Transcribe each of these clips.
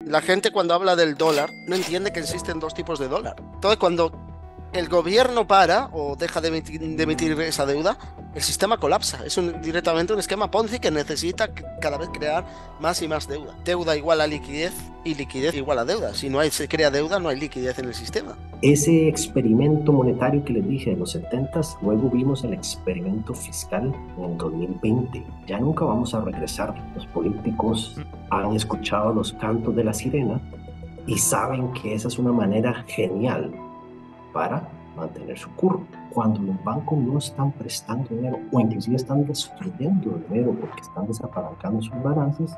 La gente cuando habla del dólar no entiende que existen dos tipos de dólar. Entonces, cuando el gobierno para o deja de emitir esa deuda, el sistema colapsa. Es directamente un esquema Ponzi que necesita cada vez crear más y más deuda. Deuda igual a liquidez y liquidez igual a deuda. Si no hay, se crea deuda, no hay liquidez en el sistema. Ese experimento monetario que les dije de los 70, luego vimos el experimento fiscal en el 2020. Ya nunca vamos a regresar. Los políticos han escuchado los cantos de la sirena y saben que esa es una manera genial para mantener su curro. Cuando los bancos no están prestando dinero o inclusive están destruyendo dinero porque están desapalancando sus balances,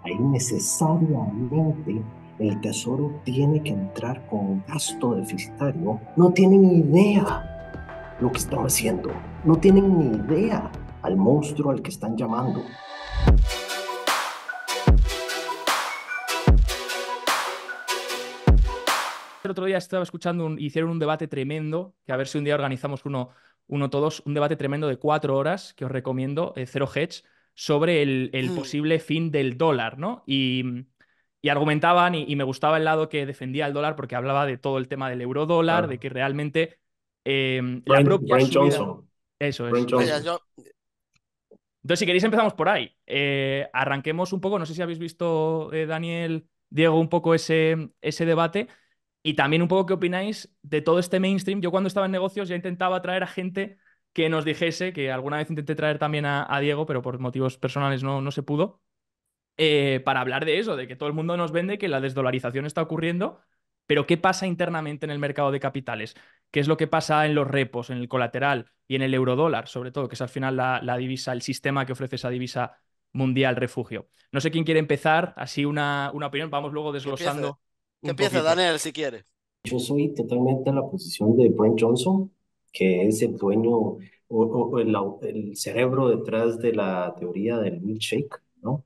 ahí necesariamente el tesoro tiene que entrar con gasto deficitario. No tienen ni idea lo que están haciendo. No tienen ni idea al monstruo al que están llamando. El otro día estaba escuchando, hicieron un debate tremendo, que a ver si un día organizamos uno todos, un debate tremendo de 4 horas, que os recomiendo, Zero Hedge, sobre el posible fin del dólar, ¿no? Y argumentaban, y me gustaba el lado que defendía el dólar, porque hablaba de todo el tema del eurodólar, de Claro. que realmente la Brian, propia Brian subida... Johnson. Eso Brian es, Vaya, eso Johnson. es. yo, Entonces, si queréis, empezamos por ahí. Arranquemos un poco, no sé si habéis visto, Daniel, Diego, un poco ese debate. Y también un poco qué opináis de todo este mainstream. Yo cuando estaba en negocios ya intentaba traer a gente que nos dijese, que alguna vez intenté traer también a Diego, pero por motivos personales no se pudo, para hablar de eso, de que todo el mundo nos vende que la desdolarización está ocurriendo, pero ¿qué pasa internamente en el mercado de capitales? ¿Qué es lo que pasa en los repos, en el colateral y en el eurodólar, sobre todo, que es al final la divisa, el sistema que ofrece esa divisa mundial refugio? No sé quién quiere empezar, así una opinión, vamos luego desglosando que un empiece poquito. Daniel si quiere. Yo soy totalmente en la posición de Brent Johnson, que es el dueño o el cerebro detrás de la teoría del milkshake, ¿no?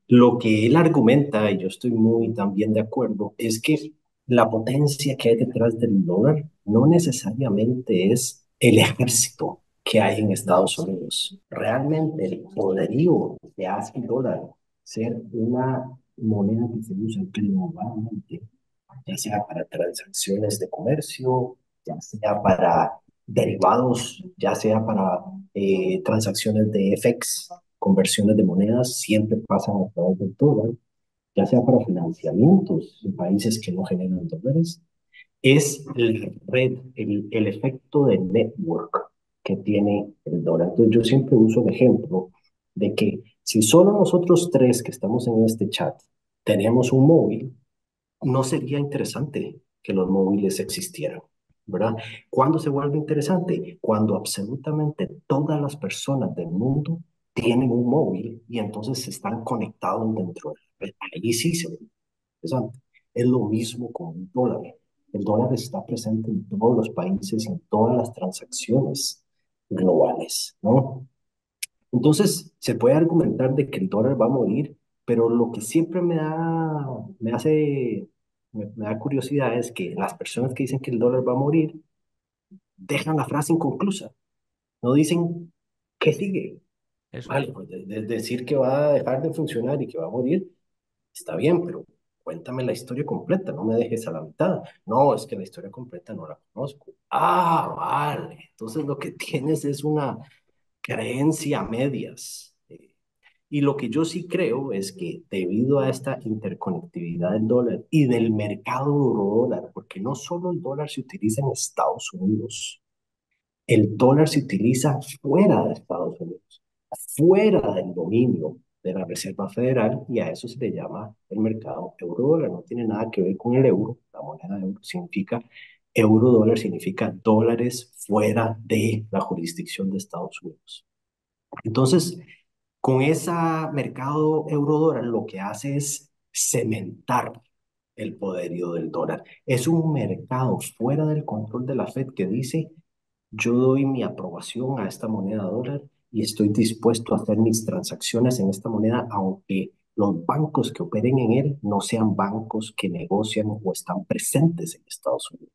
Lo que él argumenta, y yo estoy muy también de acuerdo, es que la potencia que hay detrás del dólar no necesariamente es el ejército que hay en Estados Unidos. Realmente el poderío que hace el dólar ser una moneda que se usa globalmente, ya sea para transacciones de comercio, ya sea para derivados, ya sea para transacciones de FX, conversiones de monedas, siempre pasan a través del dólar, ya sea para financiamientos en países que no generan dólares, es la red, el efecto de network que tiene el dólar. Entonces yo siempre uso el ejemplo de que si solo nosotros tres que estamos en este chat tenemos un móvil, no sería interesante que los móviles existieran, ¿verdad? ¿Cuándo se vuelve interesante? Cuando absolutamente todas las personas del mundo tienen un móvil y entonces están conectados dentro de la red. Ahí sí se vuelve interesante. Es lo mismo con el dólar. El dólar está presente en todos los países y en todas las transacciones globales, ¿no? Entonces, se puede argumentar de que el dólar va a morir, pero lo que siempre me hace, me da curiosidad es que las personas que dicen que el dólar va a morir dejan la frase inconclusa. No dicen qué sigue. Eso es. Vale, pues decir que va a dejar de funcionar y que va a morir, está bien, pero cuéntame la historia completa, no me dejes a la mitad. No, es que la historia completa no la conozco. Ah, vale. Entonces lo que tienes es una creencia a medias. Y lo que yo sí creo es que debido a esta interconectividad del dólar y del mercado eurodólar, porque no solo el dólar se utiliza en Estados Unidos, el dólar se utiliza fuera de Estados Unidos, fuera del dominio de la Reserva Federal, y a eso se le llama el mercado eurodólar. No tiene nada que ver con el euro, la moneda euro significa, eurodólar significa dólares fuera de la jurisdicción de Estados Unidos. Entonces, con ese mercado eurodólar lo que hace es cementar el poderío del dólar. Es un mercado fuera del control de la Fed que dice, yo doy mi aprobación a esta moneda dólar y estoy dispuesto a hacer mis transacciones en esta moneda, aunque los bancos que operen en él no sean bancos que negocian o están presentes en Estados Unidos.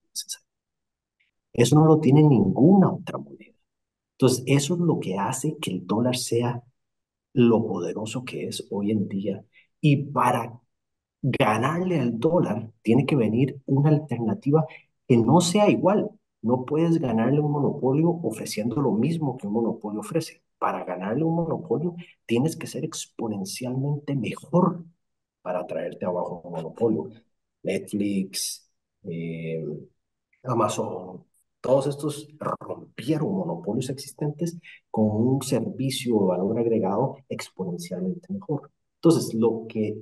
Eso no lo tiene ninguna otra moneda. Entonces, eso es lo que hace que el dólar sea lo poderoso que es hoy en día. Y para ganarle al dólar, tiene que venir una alternativa que no sea igual. No puedes ganarle a un monopolio ofreciendo lo mismo que un monopolio ofrece. Para ganarle a un monopolio, tienes que ser exponencialmente mejor para traerte abajo un monopolio. Netflix, eh, Amazon, todos estos rompieron monopolios existentes con un servicio de valor agregado exponencialmente mejor. Entonces, lo que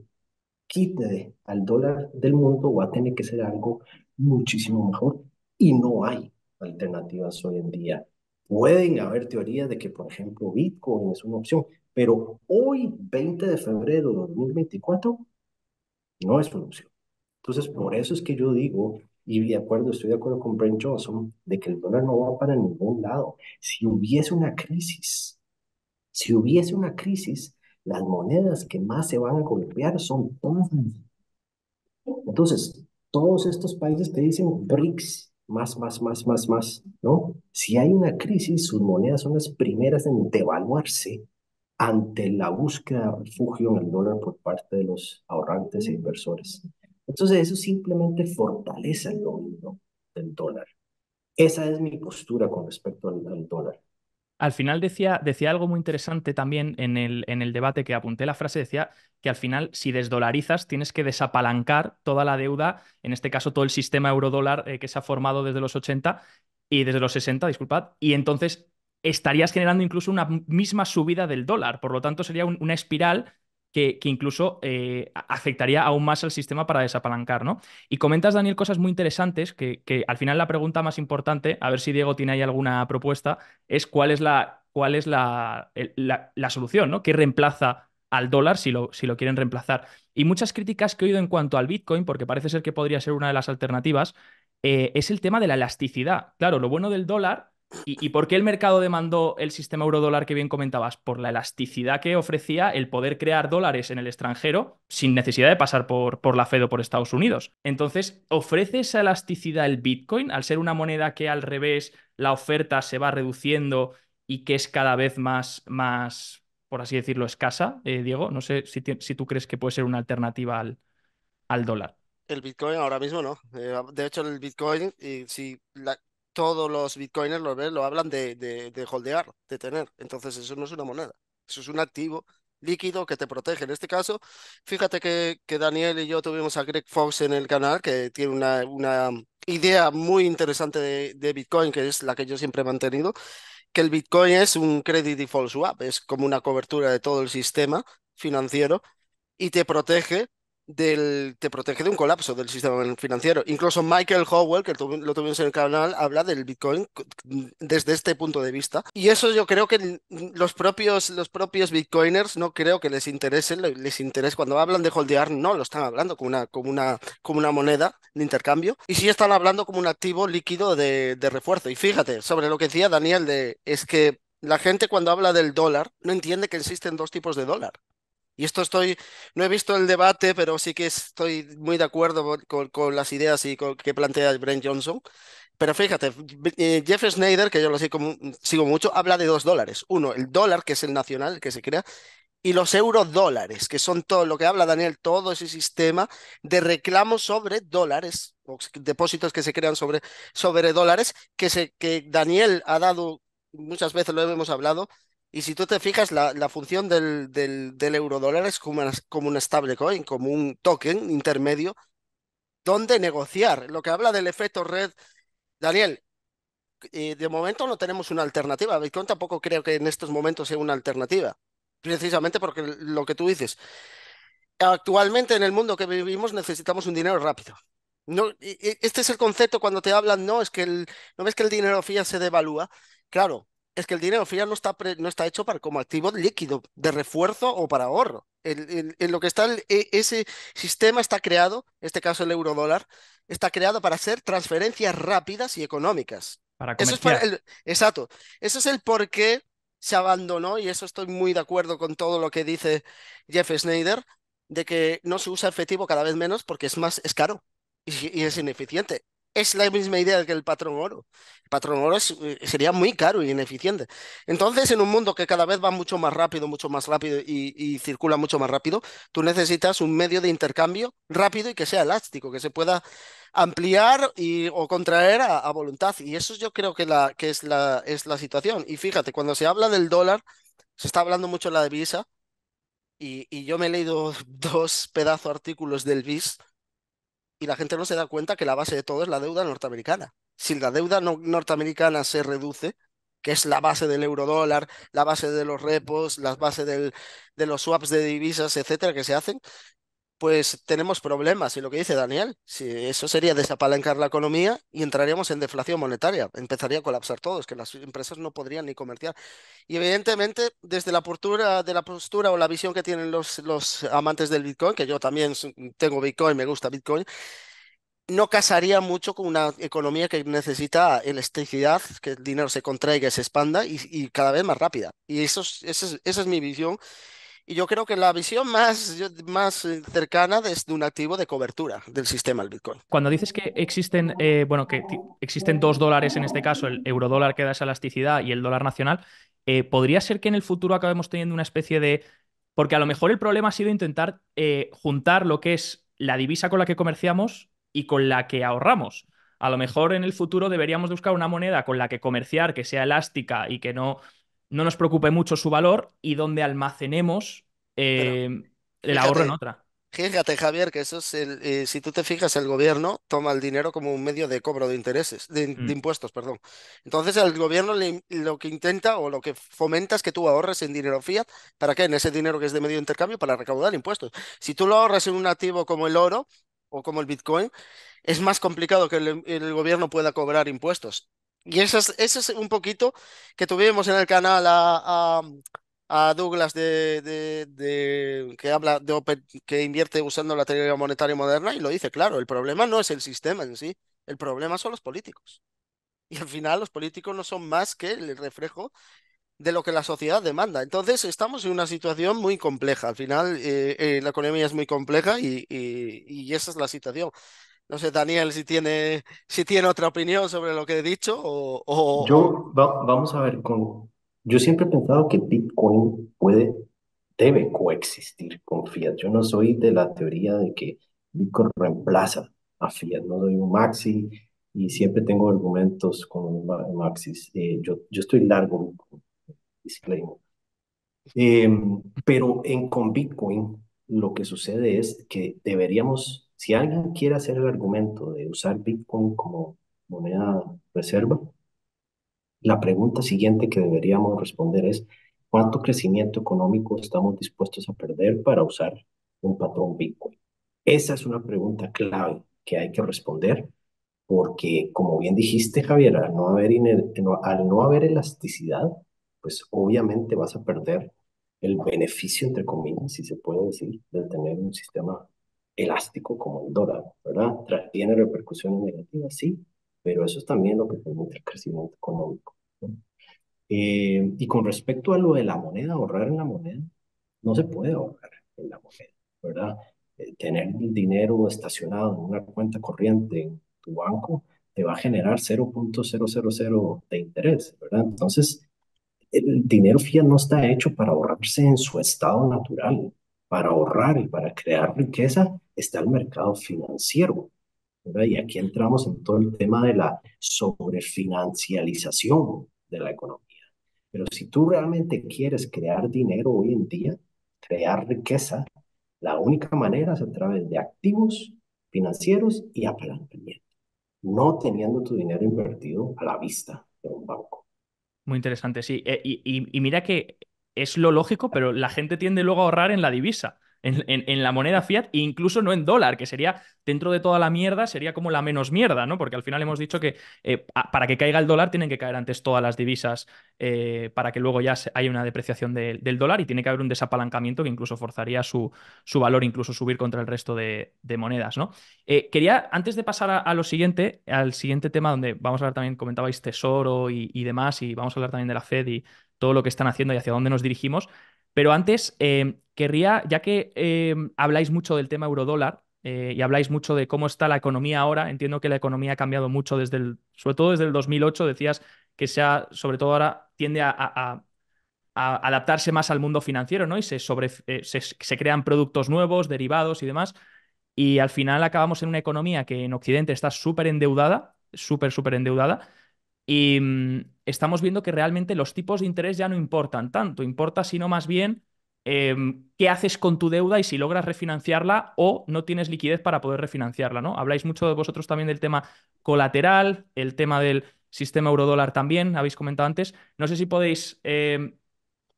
quite al dólar del mundo va a tener que ser algo muchísimo mejor y no hay alternativas hoy en día. Pueden haber teorías de que, por ejemplo, Bitcoin es una opción, pero hoy, 20 de febrero de 2024, no es una opción. Entonces, por eso es que yo digo, y de acuerdo, estoy de acuerdo con Brent Johnson, de que el dólar no va para ningún lado. Si hubiese una crisis, las monedas que más se van a golpear son todas. Entonces, todos estos países te dicen BRICS, más, ¿no? Si hay una crisis, sus monedas son las primeras en devaluarse ante la búsqueda de refugio en el dólar por parte de los ahorrantes e inversores. Entonces, eso simplemente fortalece el dominio del dólar. Esa es mi postura con respecto al dólar. Al final decía algo muy interesante también en el debate que apunté la frase, decía que al final si desdolarizas tienes que desapalancar toda la deuda, en este caso todo el sistema eurodólar que se ha formado desde los 80 y desde los 60, disculpad, y entonces estarías generando incluso una misma subida del dólar, por lo tanto sería una espiral que incluso afectaría aún más al sistema para desapalancar, ¿no? Y comentas, Daniel, cosas muy interesantes que al final la pregunta más importante, a ver si Diego tiene ahí alguna propuesta es cuál es la solución, ¿no? ¿Qué reemplaza al dólar si lo quieren reemplazar? Y muchas críticas que he oído en cuanto al Bitcoin, porque parece ser que podría ser una de las alternativas, es el tema de la elasticidad. Claro, lo bueno del dólar. ¿Y por qué el mercado demandó el sistema eurodólar que bien comentabas? Por la elasticidad que ofrecía el poder crear dólares en el extranjero sin necesidad de pasar por la Fed o por Estados Unidos. Entonces, ¿ofrece esa elasticidad el Bitcoin al ser una moneda que al revés la oferta se va reduciendo y que es cada vez más, por así decirlo, escasa, Diego? No sé si tú crees que puede ser una alternativa al dólar. El Bitcoin ahora mismo no. De hecho, el Bitcoin, todos los Bitcoiners lo ven, lo hablan de holdear, de tener. Entonces, eso no es una moneda. Eso es un activo líquido que te protege. En este caso, fíjate que Daniel y yo tuvimos a Greg Fox en el canal, que tiene una idea muy interesante de Bitcoin, que es la que yo siempre he mantenido, que el Bitcoin es un credit default swap, es como una cobertura de todo el sistema financiero y te protege de un colapso del sistema financiero. Incluso Michael Howell, que lo tuvimos en el canal, habla del Bitcoin desde este punto de vista. Y eso yo creo que los propios Bitcoiners no creo que les interese, les interese cuando hablan de holdear, no lo están hablando como una moneda de intercambio, y sí están hablando como un activo líquido de refuerzo. Y fíjate, sobre lo que decía Daniel, es que la gente cuando habla del dólar no entiende que existen dos tipos de dólar. Y no he visto el debate, pero sí que estoy muy de acuerdo con las ideas que plantea Brent Johnson. Pero fíjate, Jeff Snyder, que yo lo sigo mucho, habla de $2. Uno, el dólar, que es el nacional, el que se crea, y los eurodólares, que son todo lo que habla Daniel, todo ese sistema de reclamos sobre dólares, o depósitos que se crean sobre dólares, que Daniel ha dado, muchas veces lo hemos hablado, y si tú te fijas, la función del eurodólar es como un stablecoin, como un token intermedio, donde negociar. Lo que habla del efecto red, Daniel, de momento no tenemos una alternativa. Bitcoin tampoco creo que en estos momentos sea una alternativa. Precisamente porque lo que tú dices, actualmente en el mundo que vivimos necesitamos un dinero rápido. No, este es el concepto cuando te hablan, no, no ves que el dinero fiat se devalúa. Claro, es que el dinero fiat no está hecho para como activo líquido, de refuerzo o para ahorro. En lo que está ese sistema está creado, en este caso el eurodólar, está creado para hacer transferencias rápidas y económicas. Para Eso es para comerciar. exacto. Eso es el por qué se abandonó, y eso estoy muy de acuerdo con todo lo que dice Jeff Snyder, de que no se usa efectivo cada vez menos porque es caro y es ineficiente. es la misma idea que el patrón oro. El patrón oro sería muy caro y ineficiente. Entonces, en un mundo que cada vez va mucho más rápido y circula mucho más rápido, tú necesitas un medio de intercambio rápido y que sea elástico, que se pueda ampliar o contraer a voluntad. Y eso yo creo que es la situación. Y fíjate, cuando se habla del dólar, se está hablando mucho de la divisa y yo me he leído dos pedazos artículos del BIS y la gente no se da cuenta que la base de todo es la deuda norteamericana. Si la deuda norteamericana se reduce, que es la base del eurodólar, la base de los repos, la base de los swaps de divisas, etcétera, que se hacen, pues tenemos problemas. Y lo que dice Daniel, si eso sería desapalancar la economía y entraríamos en deflación monetaria, empezaría a colapsar todo, es que las empresas no podrían ni comerciar. Y evidentemente, desde la postura o la visión que tienen los amantes del Bitcoin, que yo también tengo Bitcoin, me gusta Bitcoin, no casaría mucho con una economía que necesita elasticidad, que el dinero se contraiga y se expanda y cada vez más rápida. Y esa es mi visión. Y yo creo que la visión más cercana es de un activo de cobertura del sistema, el Bitcoin. Cuando dices que existen, bueno, que existen dos dólares en este caso, el eurodólar que da esa elasticidad y el dólar nacional, ¿podría ser que en el futuro acabemos teniendo una especie de... Porque a lo mejor el problema ha sido intentar juntar lo que es la divisa con la que comerciamos y con la que ahorramos. A lo mejor en el futuro deberíamos de buscar una moneda con la que comerciar, que sea elástica y que no nos preocupe mucho su valor y donde almacenemos Pero el ahorro en fíjate, otra. Fíjate, Javier, que eso es si tú te fijas, el gobierno toma el dinero como un medio de cobro de intereses, de Mm. impuestos, perdón. Entonces, el gobierno lo que intenta o lo que fomenta es que tú ahorres en dinero fiat. ¿Para qué? En ese dinero que es de medio de intercambio para recaudar impuestos. Si tú lo ahorras en un activo como el oro o como el Bitcoin, es más complicado que el gobierno pueda cobrar impuestos. Y eso es un poquito que tuvimos en el canal a Douglas que habla que invierte usando la teoría monetaria moderna y lo dice claro, el problema no es el sistema en sí, el problema son los políticos. Y al final los políticos no son más que el reflejo de lo que la sociedad demanda. Entonces estamos en una situación muy compleja. Al final la economía es muy compleja y esa es la situación. No sé, Daniel, si tiene otra opinión sobre lo que he dicho Vamos a ver, yo siempre he pensado que Bitcoin debe coexistir con Fiat. Yo no soy de la teoría de que Bitcoin reemplaza a Fiat. No soy un maxi y siempre tengo argumentos con maxis. Yo estoy largo, disclaimer. Eh, pero con Bitcoin lo que sucede es que deberíamos, si alguien quiere hacer el argumento de usar Bitcoin como moneda reserva, la pregunta siguiente que deberíamos responder es, ¿cuánto crecimiento económico estamos dispuestos a perder para usar un patrón Bitcoin? Esa es una pregunta clave que hay que responder porque, como bien dijiste, Javier, al no haber elasticidad, pues obviamente vas a perder el beneficio, entre comillas, si se puede decir, de tener un sistema elástico como el dólar, ¿verdad? Tiene repercusiones negativas, sí, pero eso es también lo que permite el crecimiento económico, ¿no? Y con respecto a lo de la moneda, ahorrar en la moneda, no se puede ahorrar en la moneda, ¿verdad? Tener el dinero estacionado en una cuenta corriente en tu banco te va a generar 0,000 de interés, ¿verdad? Entonces, el dinero fiat no está hecho para ahorrarse en su estado natural. Para ahorrar y para crear riqueza está el mercado financiero, ¿verdad? Y aquí entramos en todo el tema de la sobrefinancialización de la economía. Pero si tú realmente quieres crear dinero hoy en día, crear riqueza, la única manera es a través de activos financieros y apalancamiento, no teniendo tu dinero invertido a la vista de un banco. Muy interesante, sí. Y mira que es lo lógico, pero la gente tiende luego a ahorrar en la divisa, en la moneda fiat, e incluso no en dólar, que sería, dentro de toda la mierda, sería como la menos mierda, ¿no? Porque al final hemos dicho que para que caiga el dólar tienen que caer antes todas las divisas para que luego ya haya una depreciación del dólar y tiene que haber un desapalancamiento que incluso forzaría su valor, incluso subir contra el resto de monedas, ¿no? Quería, antes de pasar lo siguiente, al siguiente tema donde vamos a hablar también, comentabais Tesoro y demás, y vamos a hablar también de la Fed y todo lo que están haciendo y hacia dónde nos dirigimos. Pero antes, querría, ya que habláis mucho del tema eurodólar, y habláis mucho de cómo está la economía ahora. Entiendo que la economía ha cambiado mucho sobre todo desde el 2008. Decías que sobre todo ahora tiende a adaptarse más al mundo financiero, ¿no? Y se crean productos nuevos, derivados y demás. Y al final acabamos en una economía que en Occidente está súper endeudada, súper, súper endeudada. Y estamos viendo que realmente los tipos de interés ya no importan tanto, importa sino más bien qué haces con tu deuda y si logras refinanciarla o no tienes liquidez para poder refinanciarla, ¿no? Habláis mucho de vosotros también del tema colateral, el tema del sistema eurodólar también, habéis comentado antes. No sé si podéis,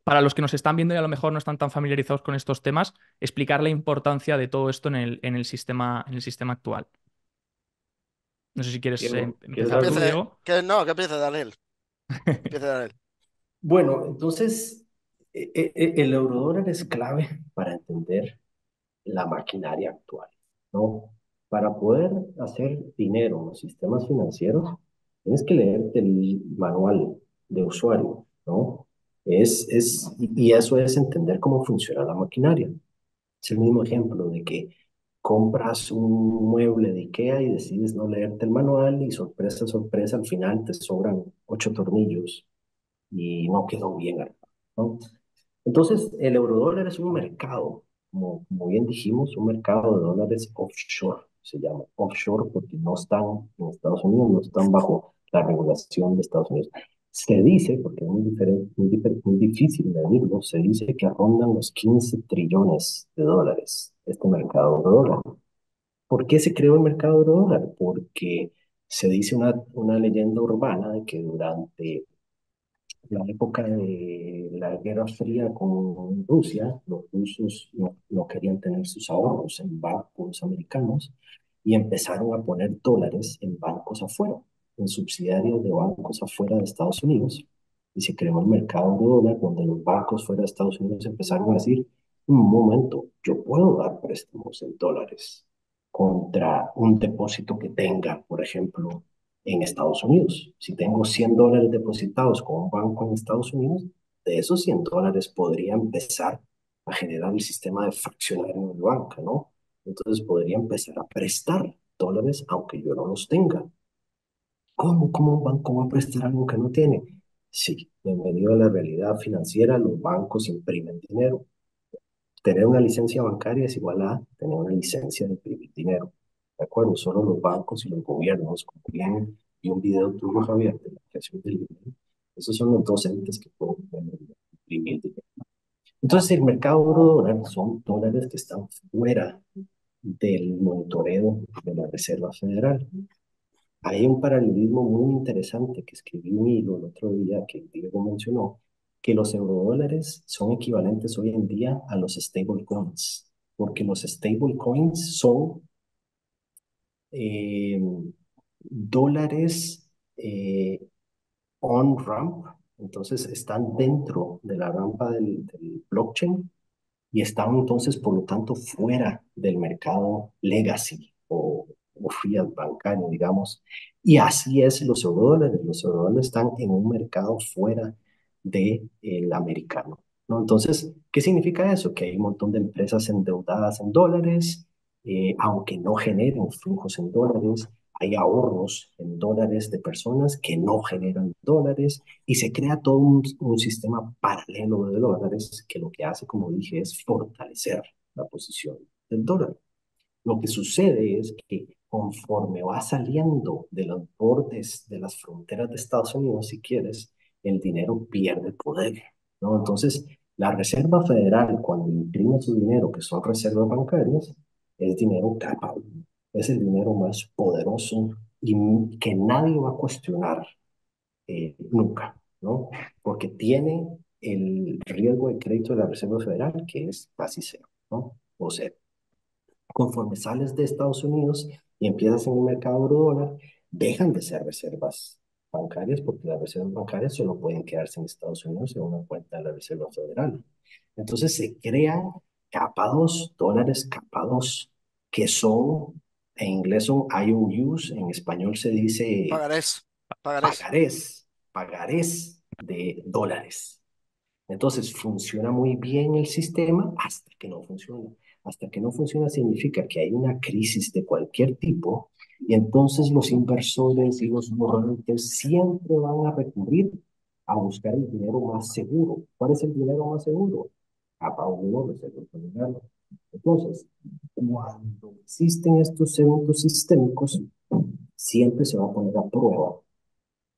para los que nos están viendo y a lo mejor no están tan familiarizados con estos temas, explicar la importancia de todo esto en el sistema actual. No sé si quieres Diego, ¿quieres Que empezar tú, algo? empiece, Diego. que empiece Daniel. Empiece Daniel. Bueno, entonces el eurodólar es clave para entender la maquinaria actual, ¿no? Para poder hacer dinero en los sistemas financieros, tienes que leerte el manual de usuario, ¿no? Y eso es entender cómo funciona la maquinaria. Es el mismo ejemplo de que compras un mueble de IKEA y decides no leerte el manual y sorpresa, sorpresa, al final te sobran 8 tornillos y no quedó bien armado, ¿no? Entonces, el eurodólar es un mercado, como bien dijimos, un mercado de dólares offshore, se llama offshore porque no están en Estados Unidos, no están bajo la regulación de Estados Unidos. Se dice, porque es muy, diferente, muy difícil medirlo, se dice que rondan los 15 trillones de dólares este mercado de dólar. ¿Por qué se creó el mercado de dólar? Porque se dice una leyenda urbana de que durante la época de la Guerra Fría con Rusia, los rusos no querían tener sus ahorros en bancos americanos y empezaron a poner dólares en bancos afuera, en subsidiarios de bancos afuera de Estados Unidos. Y se creó el mercado de dólar donde los bancos fuera de Estados Unidos empezaron a decir, un momento, yo puedo dar préstamos en dólares contra un depósito que tenga, por ejemplo, en Estados Unidos. Si tengo $100 depositados con un banco en Estados Unidos, de esos $100 podría empezar a generar el sistema de fraccionario de banca, ¿no? Entonces podría empezar a prestar dólares aunque yo no los tenga. ¿Cómo un banco va a prestar algo que no tiene? Sí, bienvenido a la realidad financiera, los bancos imprimen dinero. Tener una licencia bancaria es igual a tener una licencia de imprimir dinero. ¿De acuerdo? Solo los bancos y los gobiernos, como bien y un video tuyo, Javier, de la creación del dinero, esos son los dos entes que pueden imprimir dinero. Entonces, el mercado euro dólar son dólares que están fuera del monitoreo de la Reserva Federal. Hay un paralelismo muy interesante que escribí un hilo el otro día que Diego mencionó, que los eurodólares son equivalentes hoy en día a los stablecoins, porque los stablecoins son eh, dólares on-ramp, entonces están dentro de la rampa del blockchain y están entonces, por lo tanto, fuera del mercado legacy o fiat bancario, digamos. Y así es los eurodólares. Los eurodólares están en un mercado fuera del americano, ¿no? Entonces, ¿qué significa eso? Que hay un montón de empresas endeudadas en dólares, aunque no generen flujos en dólares. Hay ahorros en dólares de personas que no generan dólares y se crea todo un sistema paralelo de dólares que lo que hace, como dije, es fortalecer la posición del dólar. Lo que sucede es que conforme va saliendo de los bordes de las fronteras de Estados Unidos, si quieres, el dinero pierde poder, ¿no? Entonces, la Reserva Federal, cuando imprime su dinero, que son reservas bancarias, es dinero capaz, es el dinero más poderoso y que nadie va a cuestionar nunca, ¿no? Porque tiene el riesgo de crédito de la Reserva Federal, que es casi cero, ¿no? O sea, conforme sales de Estados Unidos y empiezas en el mercado eurodólar, dejan de ser reservas bancarias porque las reservas bancarias solo pueden quedarse en Estados Unidos en una cuenta de la Reserva Federal. Entonces se crean capados, dólares capados, que son, en inglés son IOUs, en español se dice Pagarés. Pagarés. pagarés de dólares. Entonces funciona muy bien el sistema hasta que no funciona. Hasta que no funciona significa que hay una crisis de cualquier tipo y entonces los inversores y los ahorradores siempre van a recurrir a buscar el dinero más seguro. ¿Cuál es el dinero más seguro? Capa uno, reserva federal. Entonces, cuando existen estos eventos sistémicos, siempre se va a poner a prueba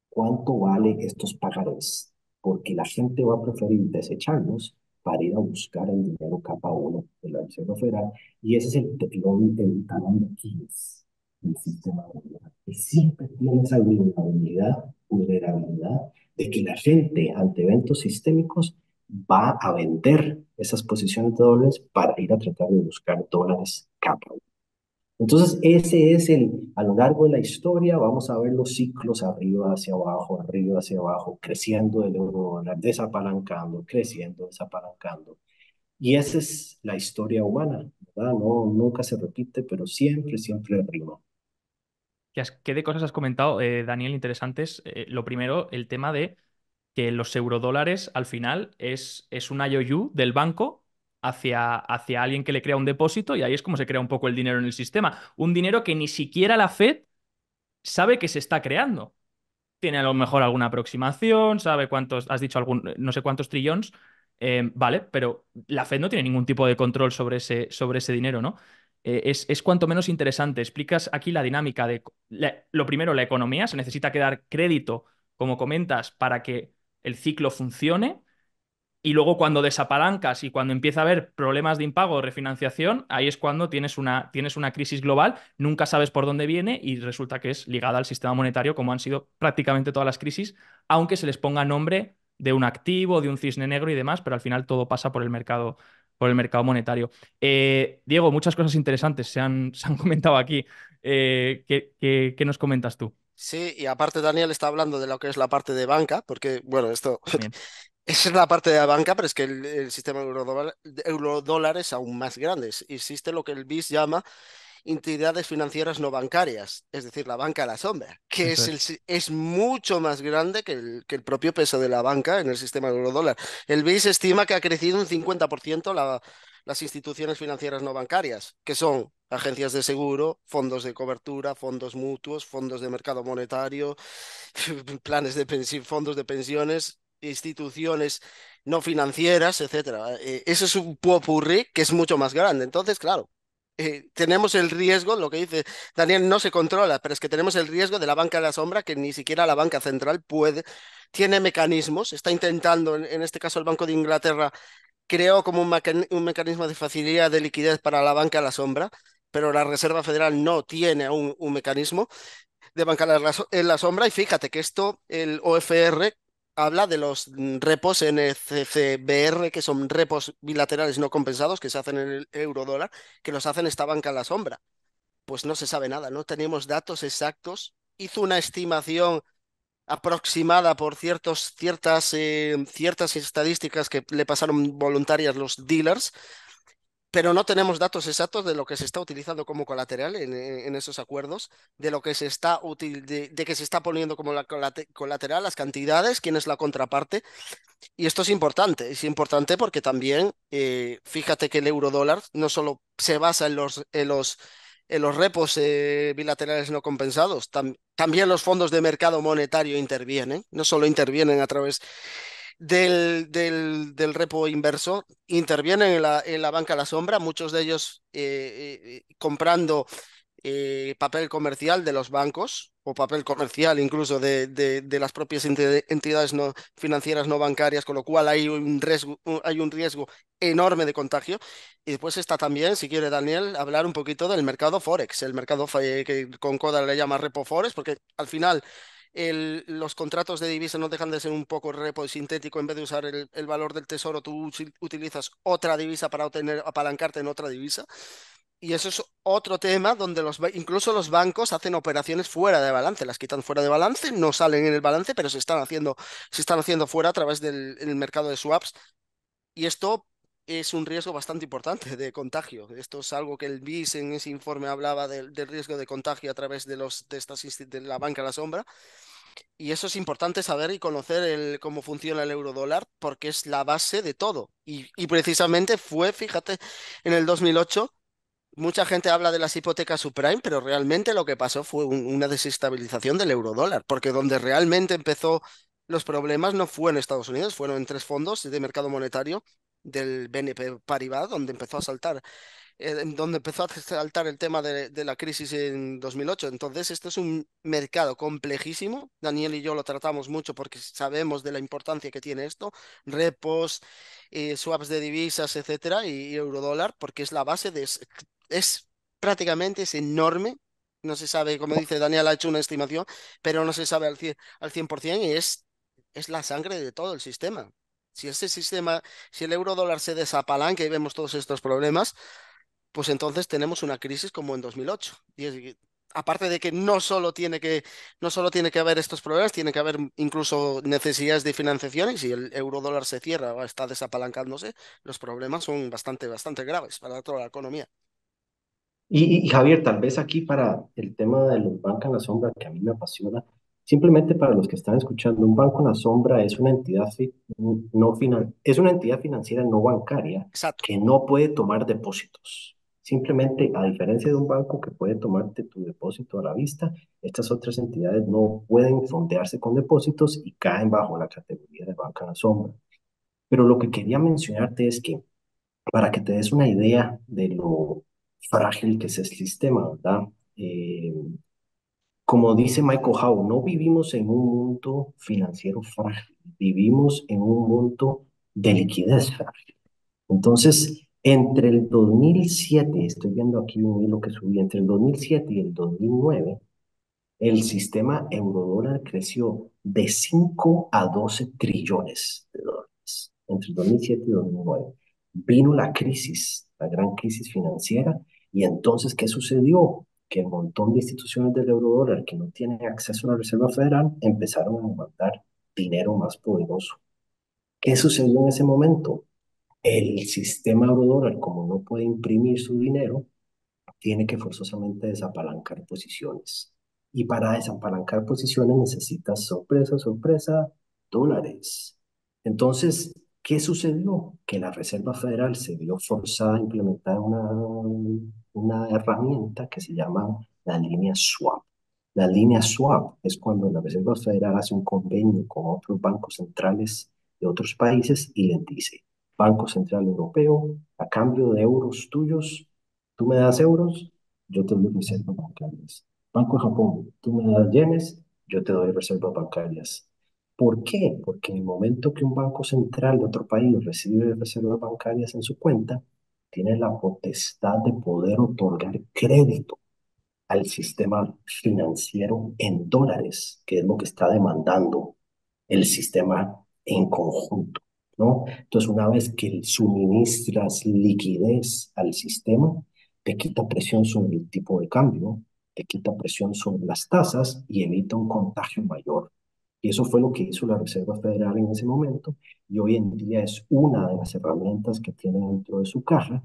cuánto vale estos pagarés, porque la gente va a preferir desecharlos para ir a buscar el dinero capa uno de la Reserva Federal, y ese es el talón de Aquiles del sistema monetario, que siempre tiene esa vulnerabilidad de que la gente ante eventos sistémicos va a vender esas posiciones de dólares para ir a tratar de buscar dólares capa uno. Entonces, ese es a lo largo de la historia, vamos a ver los ciclos arriba hacia abajo, creciendo el euro dólar, desapalancando, creciendo, desapalancando. Y esa es la historia humana, ¿verdad? No, nunca se repite, pero siempre, siempre arriba. ¿Qué de cosas has comentado, Daniel, interesantes? Lo primero, el tema de que los eurodólares al final es un IOU del banco hacia alguien que le crea un depósito y ahí es como se crea un poco el dinero en el sistema. Un dinero que ni siquiera la Fed sabe que se está creando. Tiene a lo mejor alguna aproximación, sabe cuántos, has dicho no sé cuántos trillones, vale, pero la Fed no tiene ningún tipo de control sobre ese dinero, ¿no? Es cuanto menos interesante. Explicas aquí la dinámica de, lo primero, la economía, se necesita que dar crédito, como comentas, para que el ciclo funcione. Y luego cuando desapalancas y cuando empieza a haber problemas de impago o refinanciación, ahí es cuando tienes una crisis global, nunca sabes por dónde viene y resulta que es ligada al sistema monetario, como han sido prácticamente todas las crisis, aunque se les ponga nombre de un activo, de un cisne negro y demás, pero al final todo pasa por el mercado monetario. Diego, muchas cosas interesantes se han comentado aquí. ¿Qué nos comentas tú? Sí, y aparte Daniel está hablando de lo que es la parte de banca, porque, bueno, esto También. esa es la parte de la banca, pero es que el sistema eurodólar es aún más grande. Existe lo que el BIS llama entidades financieras no bancarias, es decir, la banca a la sombra, que Eso es. es mucho más grande que el propio peso de la banca en el sistema eurodólar. El BIS estima que ha crecido un 50% las instituciones financieras no bancarias, que son agencias de seguro, fondos de cobertura, fondos mutuos, fondos de mercado monetario, planes de pensión, fondos de pensiones, instituciones no financieras, etcétera. Eso es un popurrí que es mucho más grande. Entonces, claro, tenemos el riesgo, lo que dice Daniel, no se controla, pero es que tenemos el riesgo de la banca de la sombra, que ni siquiera la banca central tiene mecanismos, está intentando, en este caso el Banco de Inglaterra, creó como un mecanismo de facilidad de liquidez para la banca a la sombra, pero la Reserva Federal no tiene aún un mecanismo de banca en la sombra. Y fíjate que esto, el OFR habla de los repos NCCBR, que son repos bilaterales no compensados que se hacen en el euro dólar, que los hacen esta banca en la sombra. Pues no se sabe nada, no tenemos datos exactos. Hizo una estimación aproximada por ciertas estadísticas que le pasaron voluntarias los dealers, pero no tenemos datos exactos de lo que se está utilizando como colateral en esos acuerdos, de lo que se está de que se está poniendo como colateral, las cantidades, quién es la contraparte. Y esto es importante porque también, fíjate que el eurodólar no solo se basa en los repos bilaterales no compensados, también los fondos de mercado monetario intervienen, no solo intervienen a través del repo inverso, intervienen en la banca a la sombra, muchos de ellos comprando papel comercial de los bancos o papel comercial incluso de las propias entidades no, financieras no bancarias, con lo cual hay un riesgo enorme de contagio. Y después está también, si quiere Daniel, hablar un poquito del mercado Forex, el mercado que con Coda le llama repo Forex, porque al final los contratos de divisa no dejan de ser un poco repo sintético. En vez de usar el valor del tesoro, tú utilizas otra divisa para apalancarte en otra divisa. Y eso es otro tema donde incluso los bancos hacen operaciones fuera de balance, las quitan fuera de balance, no salen en el balance, pero se están haciendo fuera a través del mercado de swaps. Y esto es un riesgo bastante importante de contagio. Esto es algo que el BIS en ese informe hablaba del riesgo de contagio a través de la banca a la sombra. Y eso es importante saber y conocer cómo funciona el eurodólar porque es la base de todo. Y precisamente fue, fíjate, en el 2008, mucha gente habla de las hipotecas subprime, pero realmente lo que pasó fue una desestabilización del eurodólar, porque donde realmente empezó los problemas no fue en Estados Unidos, fueron en tres fondos de mercado monetario del BNP Paribas, donde empezó a saltar en donde empezó a saltar el tema de la crisis en 2008. Entonces, esto es un mercado complejísimo. Daniel y yo lo tratamos mucho porque sabemos de la importancia que tiene esto, repos, swaps de divisas, etcétera, y eurodólar, porque es la base es prácticamente es enorme. No se sabe, como dice Daniel, ha hecho una estimación, pero no se sabe al 100% y es la sangre de todo el sistema. Si ese sistema, si el eurodólar se desapalanca y vemos todos estos problemas, pues entonces tenemos una crisis como en 2008. Aparte de que no solo tiene que haber estos problemas, tiene que haber incluso necesidades de financiación y si el eurodólar se cierra o está desapalancándose, los problemas son bastante graves para toda la economía. Y Javier, tal vez aquí para el tema de los bancos en la sombra, que a mí me apasiona, simplemente para los que están escuchando, un banco en la sombra es una entidad, no es una entidad financiera no bancaria Exacto. que no puede tomar depósitos. Simplemente, a diferencia de un banco que puede tomarte tu depósito a la vista, estas otras entidades no pueden fondearse con depósitos y caen bajo la categoría de banca en la sombra. Pero lo que quería mencionarte es que para que te des una idea de lo frágil que es el sistema, ¿verdad? Eh, Como dice Michael Howe, no vivimos en un mundo financiero frágil, vivimos en un mundo de liquidez frágil. Entonces, entre el 2007, estoy viendo aquí un hilo que subí, entre el 2007 y el 2009, el sistema eurodólar creció de 5 a 12 trillones de dólares entre 2007 y 2009. Vino la crisis, la gran crisis financiera, y entonces, ¿qué sucedió? Que un montón de instituciones del eurodólar que no tienen acceso a la Reserva Federal empezaron a mandar dinero más poderoso. ¿Qué sucedió en ese momento? El sistema eurodólar, como no puede imprimir su dinero, tiene que forzosamente desapalancar posiciones. Y para desapalancar posiciones necesitas, sorpresa, sorpresa, dólares. Entonces, ¿qué sucedió? Que la Reserva Federal se vio forzada a implementar una herramienta que se llama la línea swap. La línea swap es cuando la Reserva Federal hace un convenio con otros bancos centrales de otros países y les dice, Banco Central Europeo, a cambio de euros tuyos, tú me das euros, yo te doy reservas bancarias. Banco de Japón, tú me das yenes, yo te doy reservas bancarias. ¿Por qué? Porque en el momento que un banco central de otro país recibe reservas bancarias en su cuenta, tiene la potestad de poder otorgar crédito al sistema financiero en dólares, que es lo que está demandando el sistema en conjunto, ¿no? Entonces, una vez que suministras liquidez al sistema, te quita presión sobre el tipo de cambio, te quita presión sobre las tasas y evita un contagio mayor. Y eso fue lo que hizo la Reserva Federal en ese momento y hoy en día es una de las herramientas que tiene dentro de su caja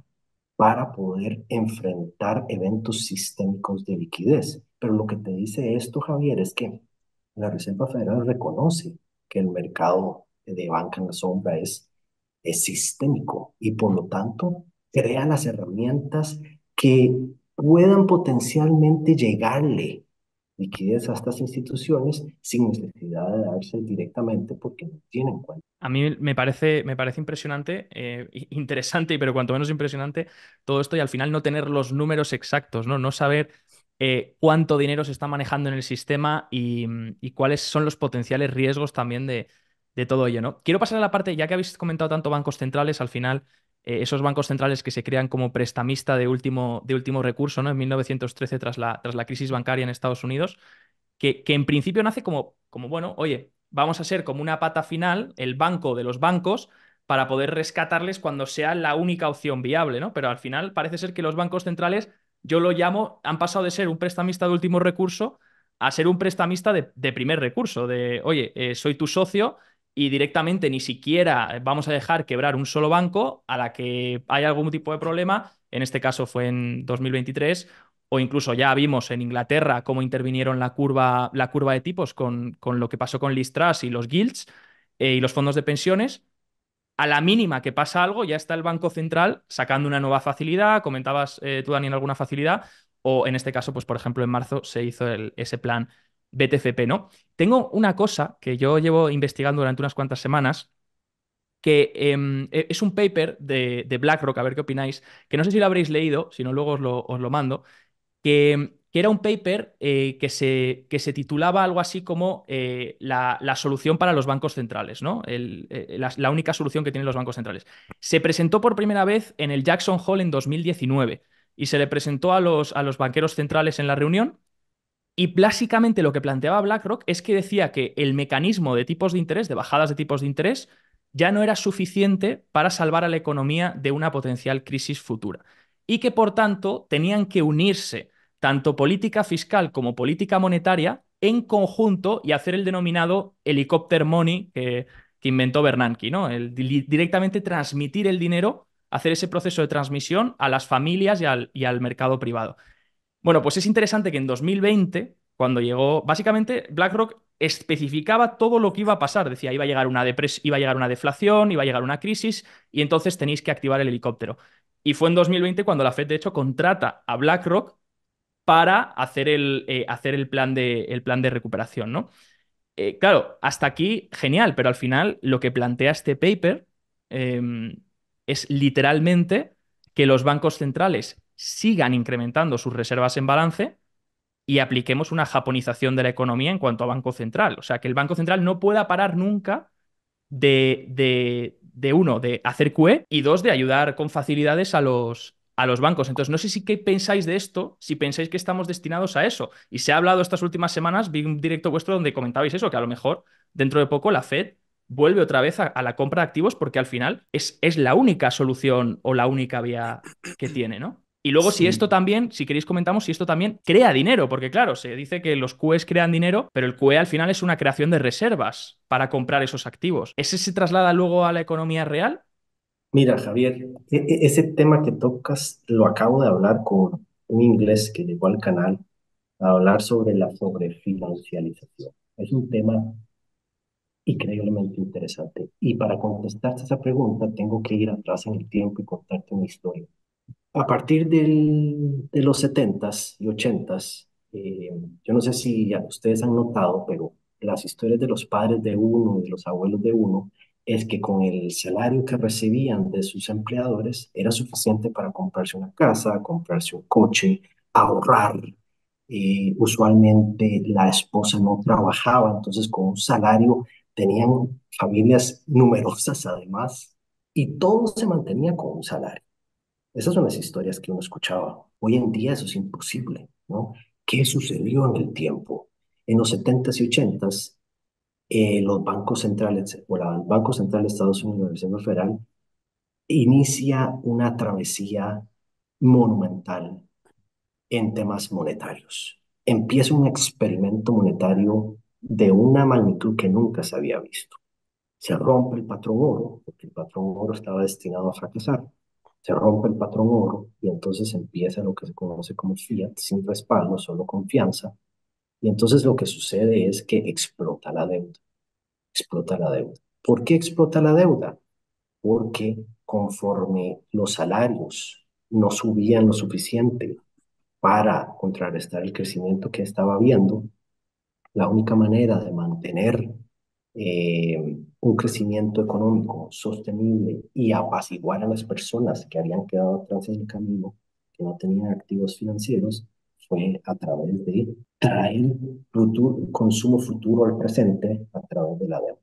para poder enfrentar eventos sistémicos de liquidez. Pero lo que te dice esto, Javier, es que la Reserva Federal reconoce que el mercado de banca en la sombra es sistémico y por lo tanto crea las herramientas que puedan potencialmente llegarle liquidez a estas instituciones sin necesidad de darse directamente porque no tienen cuenta. A mí me parece impresionante, interesante, pero cuanto menos impresionante todo esto y al final no tener los números exactos, ¿no? No saber cuánto dinero se está manejando en el sistema y cuáles son los potenciales riesgos también de todo ello, ¿no? Quiero pasar a la parte, ya que habéis comentado tanto bancos centrales, al final, esos bancos centrales que se crean como prestamista de último recurso, ¿no? En 1913, tras la crisis bancaria en Estados Unidos que en principio nace como, bueno, oye, vamos a ser como una pata final, el banco de los bancos, para poder rescatarles cuando sea la única opción viable, ¿no? Pero al final parece ser que los bancos centrales, yo lo llamo, han pasado de ser un prestamista de último recurso a ser un prestamista de primer recurso, de, oye, soy tu socio y directamente ni siquiera vamos a dejar quebrar un solo banco a la que haya algún tipo de problema, en este caso fue en 2023 o incluso ya vimos en Inglaterra cómo intervinieron la curva de tipos con lo que pasó con Liz Truss y los guilds y los fondos de pensiones. A la mínima que pasa algo, ya está el Banco Central sacando una nueva facilidad. Comentabas tú, Daniel, alguna facilidad. O en este caso, pues por ejemplo, en marzo se hizo ese plan BTCP, ¿no? Tengo una cosa que yo llevo investigando durante unas cuantas semanas, que es un paper de BlackRock, a ver qué opináis, que no sé si lo habréis leído, si no luego os lo mando, que era un paper que se titulaba algo así como la solución para los bancos centrales, ¿no? La única solución que tienen los bancos centrales. Se presentó por primera vez en el Jackson Hole en 2019 y se le presentó a los banqueros centrales en la reunión. Y básicamente lo que planteaba BlackRock es que decía que el mecanismo de tipos de interés, de bajadas de tipos de interés, ya no era suficiente para salvar a la economía de una potencial crisis futura. Y que por tanto tenían que unirse tanto política fiscal como política monetaria en conjunto y hacer el denominado helicopter money que inventó Bernanke, ¿no? Directamente transmitir el dinero, hacer ese proceso de transmisión a las familias y al mercado privado. Bueno, pues es interesante que en 2020, cuando llegó, básicamente BlackRock especificaba todo lo que iba a pasar. Decía, iba a llegar una deflación, iba a llegar una crisis, y entonces tenéis que activar el helicóptero. Y fue en 2020 cuando la Fed, de hecho, contrata a BlackRock para hacer el plan de recuperación, ¿no? Claro, hasta aquí genial, pero al final lo que plantea este paper eh, es literalmente que los bancos centrales sigan incrementando sus reservas en balance y apliquemos una japonización de la economía en cuanto a banco central. O sea, que el banco central no pueda parar nunca uno, de hacer QE y dos, de ayudar con facilidades a los bancos. Entonces, no sé si qué pensáis de esto, si pensáis que estamos destinados a eso. Y se ha hablado estas últimas semanas, vi un directo vuestro donde comentabais eso, que a lo mejor dentro de poco la Fed vuelve otra vez a la compra de activos porque al final es la única solución o la única vía que tiene, ¿no? Y luego, si Sí, esto también, si queréis comentamos, si esto también crea dinero, porque claro, se dice que los QEs crean dinero, pero el QE al final es una creación de reservas para comprar esos activos. ¿Ese se traslada luego a la economía real? mira, Javier, ese tema que tocas lo acabo de hablar con un inglés que llegó al canal a hablar sobre la sobrefinancialización. Es un tema increíblemente interesante. Y para contestarte esa pregunta, tengo que ir atrás en el tiempo y contarte una historia. A partir de los setentas y ochentas, yo no sé si ya ustedes han notado, pero las historias de los padres de uno y de los abuelos de uno es que con el salario que recibían de sus empleadores era suficiente para comprarse una casa, comprarse un coche, ahorrar. Usualmente la esposa no trabajaba, entonces con un salario tenían familias numerosas además y todo se mantenía con un salario. Esas son las historias que uno escuchaba. Hoy en día eso es imposible, ¿no? ¿Qué sucedió en el tiempo? En los setentas y ochentas, los bancos centrales, o el Banco Central de Estados Unidos, la Reserva Federal, inicia una travesía monumental en temas monetarios. Empieza un experimento monetario de una magnitud que nunca se había visto. Se rompe el patrón oro, porque el patrón oro estaba destinado a fracasar. Se rompe el patrón oro y entonces empieza lo que se conoce como fiat, sin respaldo, solo confianza. Y entonces lo que sucede es que explota la deuda. Explota la deuda. ¿Por qué explota la deuda? Porque conforme los salarios no subían lo suficiente para contrarrestar el crecimiento que estaba habiendo, la única manera de mantener un crecimiento económico sostenible y apaciguar a las personas que habían quedado atrás en el camino, que no tenían activos financieros, fue a través de traer consumo futuro al presente a través de la deuda,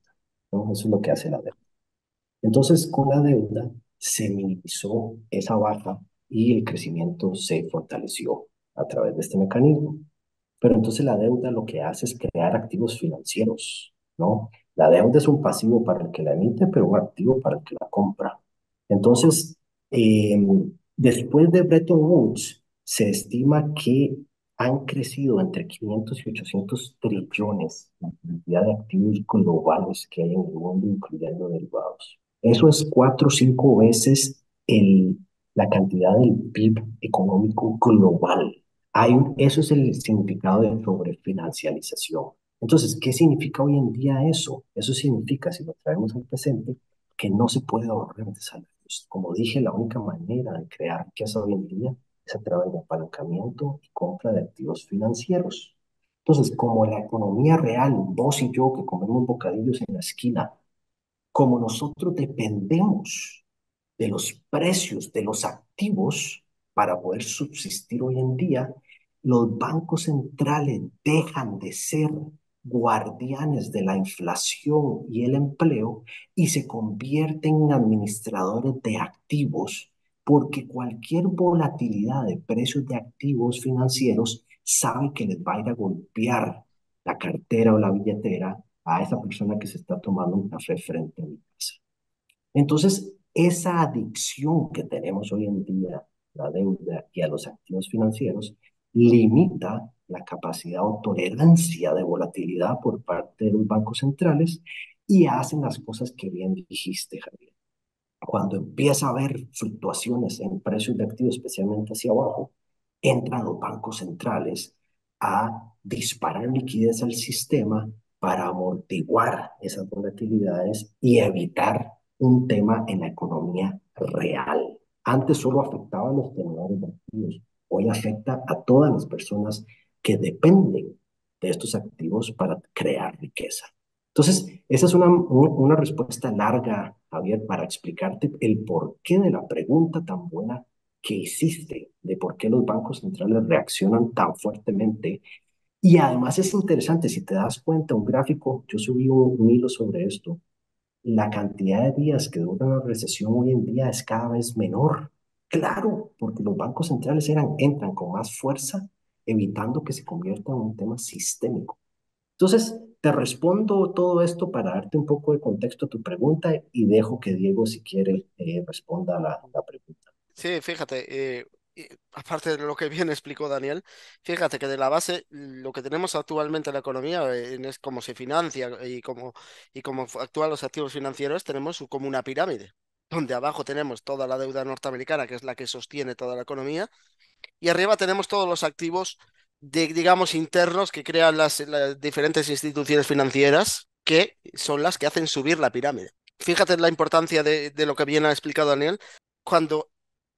¿no? Eso es lo que hace la deuda. Entonces, con la deuda se minimizó esa baja y el crecimiento se fortaleció a través de este mecanismo. Pero entonces la deuda lo que hace es crear activos financieros, ¿no? La deuda es un pasivo para el que la emite, pero un activo para el que la compra. Entonces, eh, después de Bretton Woods, se estima que han crecido entre 500 y 800 trillones la cantidad de activos globales que hay en el mundo, incluyendo derivados. Eso es 4 o 5 veces la cantidad del PIB económico global. Eso es el significado de sobrefinancialización. Entonces, ¿qué significa hoy en día eso? Eso significa, si lo traemos al presente, que no se puede ahorrar de salarios. Como dije, la única manera de crear riqueza hoy en día es a través de apalancamiento y compra de activos financieros. Entonces, como la economía real, vos y yo que comemos bocadillos en la esquina, como nosotros dependemos de los precios de los activos para poder subsistir hoy en día, los bancos centrales dejan de ser guardianes de la inflación y el empleo y se convierten en administradores de activos porque cualquier volatilidad de precios de activos financieros sabe que les va a ir a golpear la cartera o la billetera a esa persona que se está tomando un café frente a mi casa. Entonces, esa adicción que tenemos hoy en día a la deuda y a los activos financieros limita la capacidad o tolerancia de volatilidad por parte de los bancos centrales y hacen las cosas que bien dijiste, Javier. Cuando empieza a haber fluctuaciones en precios de activos, especialmente hacia abajo, entran los bancos centrales a disparar liquidez al sistema para amortiguar esas volatilidades y evitar un tema en la economía real. Antes solo afectaba a los tenedores de activos, hoy afecta a todas las personas que dependen de estos activos para crear riqueza. Entonces, esa es una respuesta larga, Javier, para explicarte el porqué de la pregunta tan buena que hiciste, de por qué los bancos centrales reaccionan tan fuertemente. Y además es interesante, si te das cuenta, un gráfico, yo subí un hilo sobre esto, la cantidad de días que dura una recesión hoy en día es cada vez menor. Claro, porque los bancos centrales entran con más fuerza, evitando que se convierta en un tema sistémico. Entonces, te respondo todo esto para darte un poco de contexto a tu pregunta y dejo que Diego, si quiere, responda a la pregunta. Sí, fíjate, aparte de lo que bien explicó Daniel, fíjate que de la base, lo que tenemos actualmente en la economía, es cómo se financia y cómo actúan los activos financieros, tenemos como una pirámide, donde abajo tenemos toda la deuda norteamericana, que es la que sostiene toda la economía, y arriba tenemos todos los activos, digamos, internos que crean las diferentes instituciones financieras, que son las que hacen subir la pirámide. Fíjate en la importancia de lo que bien ha explicado Daniel. Cuando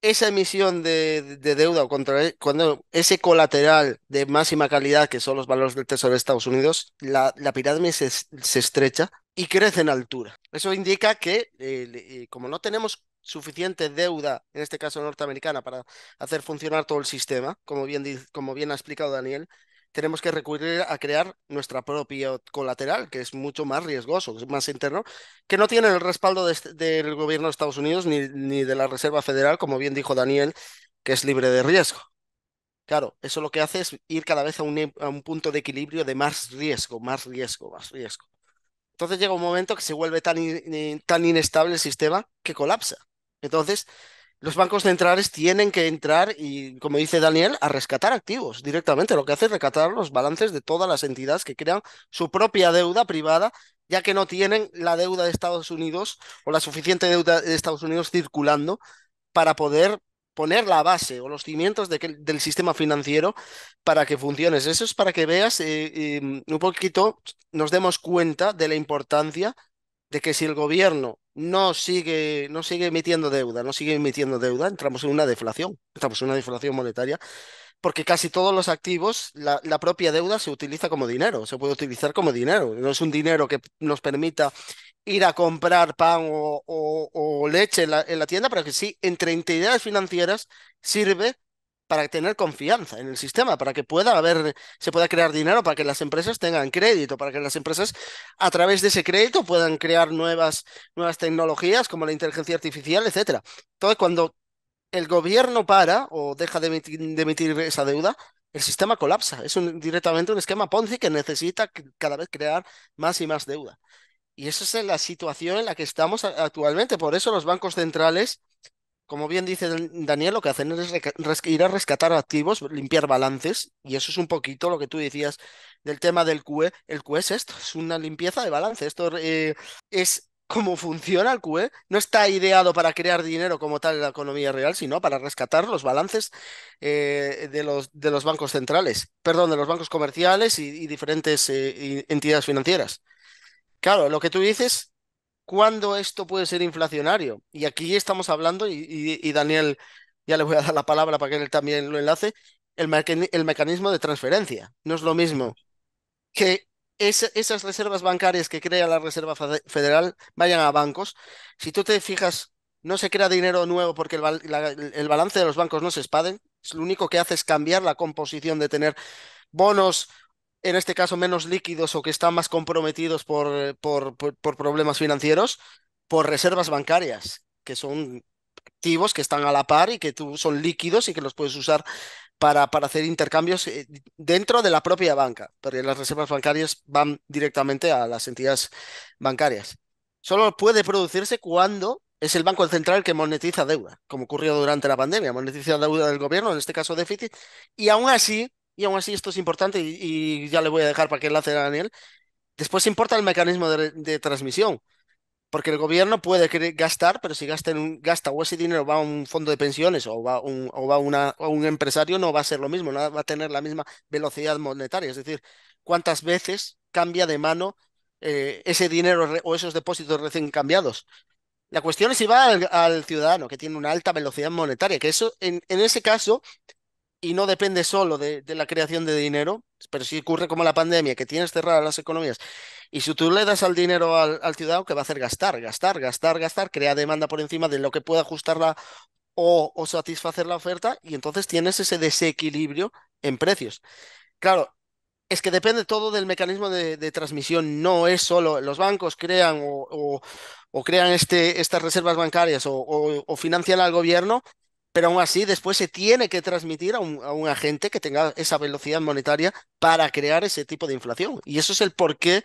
esa emisión de deuda o cuando ese colateral de máxima calidad, que son los valores del Tesoro de Estados Unidos, la pirámide se estrecha y crece en altura. Eso indica que, como no tenemos suficiente deuda, en este caso norteamericana, para hacer funcionar todo el sistema, como bien ha explicado Daniel, tenemos que recurrir a crear nuestra propia colateral, que es mucho más riesgoso, es más interno, que no tiene el respaldo del gobierno de Estados Unidos ni de la Reserva Federal, como bien dijo Daniel, que es libre de riesgo. Claro, eso lo que hace es ir cada vez a un punto de equilibrio de más riesgo, más riesgo, más riesgo. Entonces llega un momento que se vuelve tan inestable el sistema que colapsa. Entonces, los bancos centrales tienen que entrar y, como dice Daniel, a rescatar activos directamente. Lo que hace es rescatar los balances de todas las entidades que crean su propia deuda privada, ya que no tienen la deuda de Estados Unidos o la suficiente deuda de Estados Unidos circulando para poder poner la base o los cimientos del sistema financiero para que funcione. Eso es para que veas un poquito, nos demos cuenta de la importancia de que si el gobierno no sigue emitiendo deuda, no sigue emitiendo deuda, entramos en una deflación monetaria, porque casi todos los activos, la propia deuda se utiliza como dinero, se puede utilizar como dinero, no es un dinero que nos permita ir a comprar pan o leche en la tienda, pero que sí, entre entidades financieras sirve para tener confianza en el sistema, para que se pueda crear dinero, para que las empresas tengan crédito, para que las empresas a través de ese crédito puedan crear nuevas tecnologías como la inteligencia artificial, etcétera. Entonces, cuando el gobierno para o deja de emitir esa deuda, el sistema colapsa. Es directamente un esquema Ponzi que necesita cada vez crear más y más deuda. Y esa es la situación en la que estamos actualmente. Por eso los bancos centrales, como bien dice Daniel, lo que hacen es ir a rescatar activos, limpiar balances. Y eso es un poquito lo que tú decías del tema del QE. El QE es esto, es una limpieza de balance. Esto es cómo funciona el QE. No está ideado para crear dinero como tal en la economía real, sino para rescatar los balances de los bancos centrales, perdón, de los bancos comerciales y diferentes entidades financieras. Claro, lo que tú dices, ¿cuándo esto puede ser inflacionario? Y aquí estamos hablando, y Daniel, ya le voy a dar la palabra para que él también lo enlace, el mecanismo de transferencia. No es lo mismo que esas reservas bancarias que crea la Reserva Federal vayan a bancos. Si tú te fijas, no se crea dinero nuevo porque el balance de los bancos no se expaden. Lo único que hace es cambiar la composición de tener bonos, en este caso menos líquidos o que están más comprometidos por problemas financieros, por reservas bancarias, que son activos que están a la par y que tú son líquidos y que los puedes usar para hacer intercambios dentro de la propia banca, porque las reservas bancarias van directamente a las entidades bancarias. Solo puede producirse cuando es el Banco Central el que monetiza deuda, como ocurrió durante la pandemia, monetiza deuda del gobierno, en este caso déficit, y aún así esto es importante y ya le voy a dejar para que enlace a Daniel. Después importa el mecanismo de transmisión. Porque el gobierno puede gastar, pero si gasta o ese dinero va a un fondo de pensiones o va a un empresario, no va a ser lo mismo, no va a tener la misma velocidad monetaria. Es decir, cuántas veces cambia de mano ese dinero o esos depósitos recién cambiados. La cuestión es si va al ciudadano que tiene una alta velocidad monetaria, que eso en ese caso y no depende solo de la creación de dinero, pero si ocurre como la pandemia, que tienes cerradas las economías, y si tú le das al dinero al ciudadano, ¿qué va a hacer? Gastar, gastar, gastar, gastar, crea demanda por encima de lo que pueda ajustarla o satisfacer la oferta, y entonces tienes ese desequilibrio en precios. Claro, es que depende todo del mecanismo de transmisión, no es solo los bancos crean o crean estas reservas bancarias o financian al gobierno, pero aún así después se tiene que transmitir a un agente que tenga esa velocidad monetaria para crear ese tipo de inflación. Y eso es el porqué.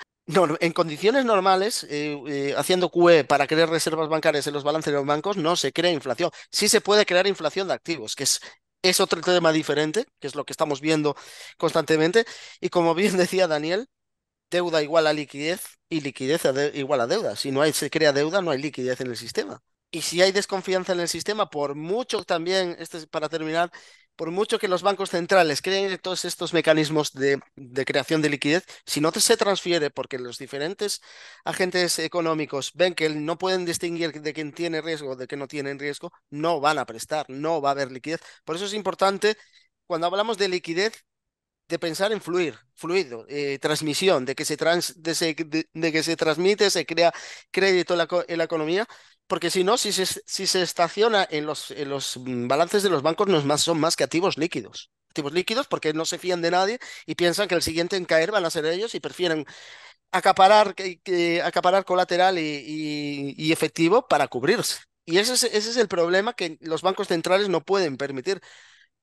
En condiciones normales, haciendo QE para crear reservas bancarias en los balances de los bancos, no se crea inflación. Sí se puede crear inflación de activos, que es otro tema diferente, que es lo que estamos viendo constantemente. Y como bien decía Daniel, deuda igual a liquidez y liquidez igual a deuda. Si no hay, se crea deuda, no hay liquidez en el sistema. Y si hay desconfianza en el sistema, por mucho también, esto es para terminar, por mucho que los bancos centrales creen todos estos mecanismos de creación de liquidez, si no se transfiere porque los diferentes agentes económicos ven que no pueden distinguir de quién tiene riesgo de que no tienen riesgo, no van a prestar, no va a haber liquidez. Por eso es importante, cuando hablamos de liquidez, de pensar en fluido, transmisión, de que de que se transmite, se crea crédito en la economía, porque si no, si se estaciona en los balances de los bancos, son más que activos líquidos. Activos líquidos porque no se fían de nadie y piensan que el siguiente en caer van a ser ellos y prefieren acaparar colateral y efectivo para cubrirse. Y ese es el problema que los bancos centrales no pueden permitir.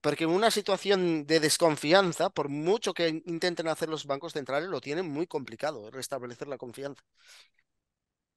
Porque en una situación de desconfianza, por mucho que intenten hacer los bancos centrales, lo tienen muy complicado restablecer la confianza.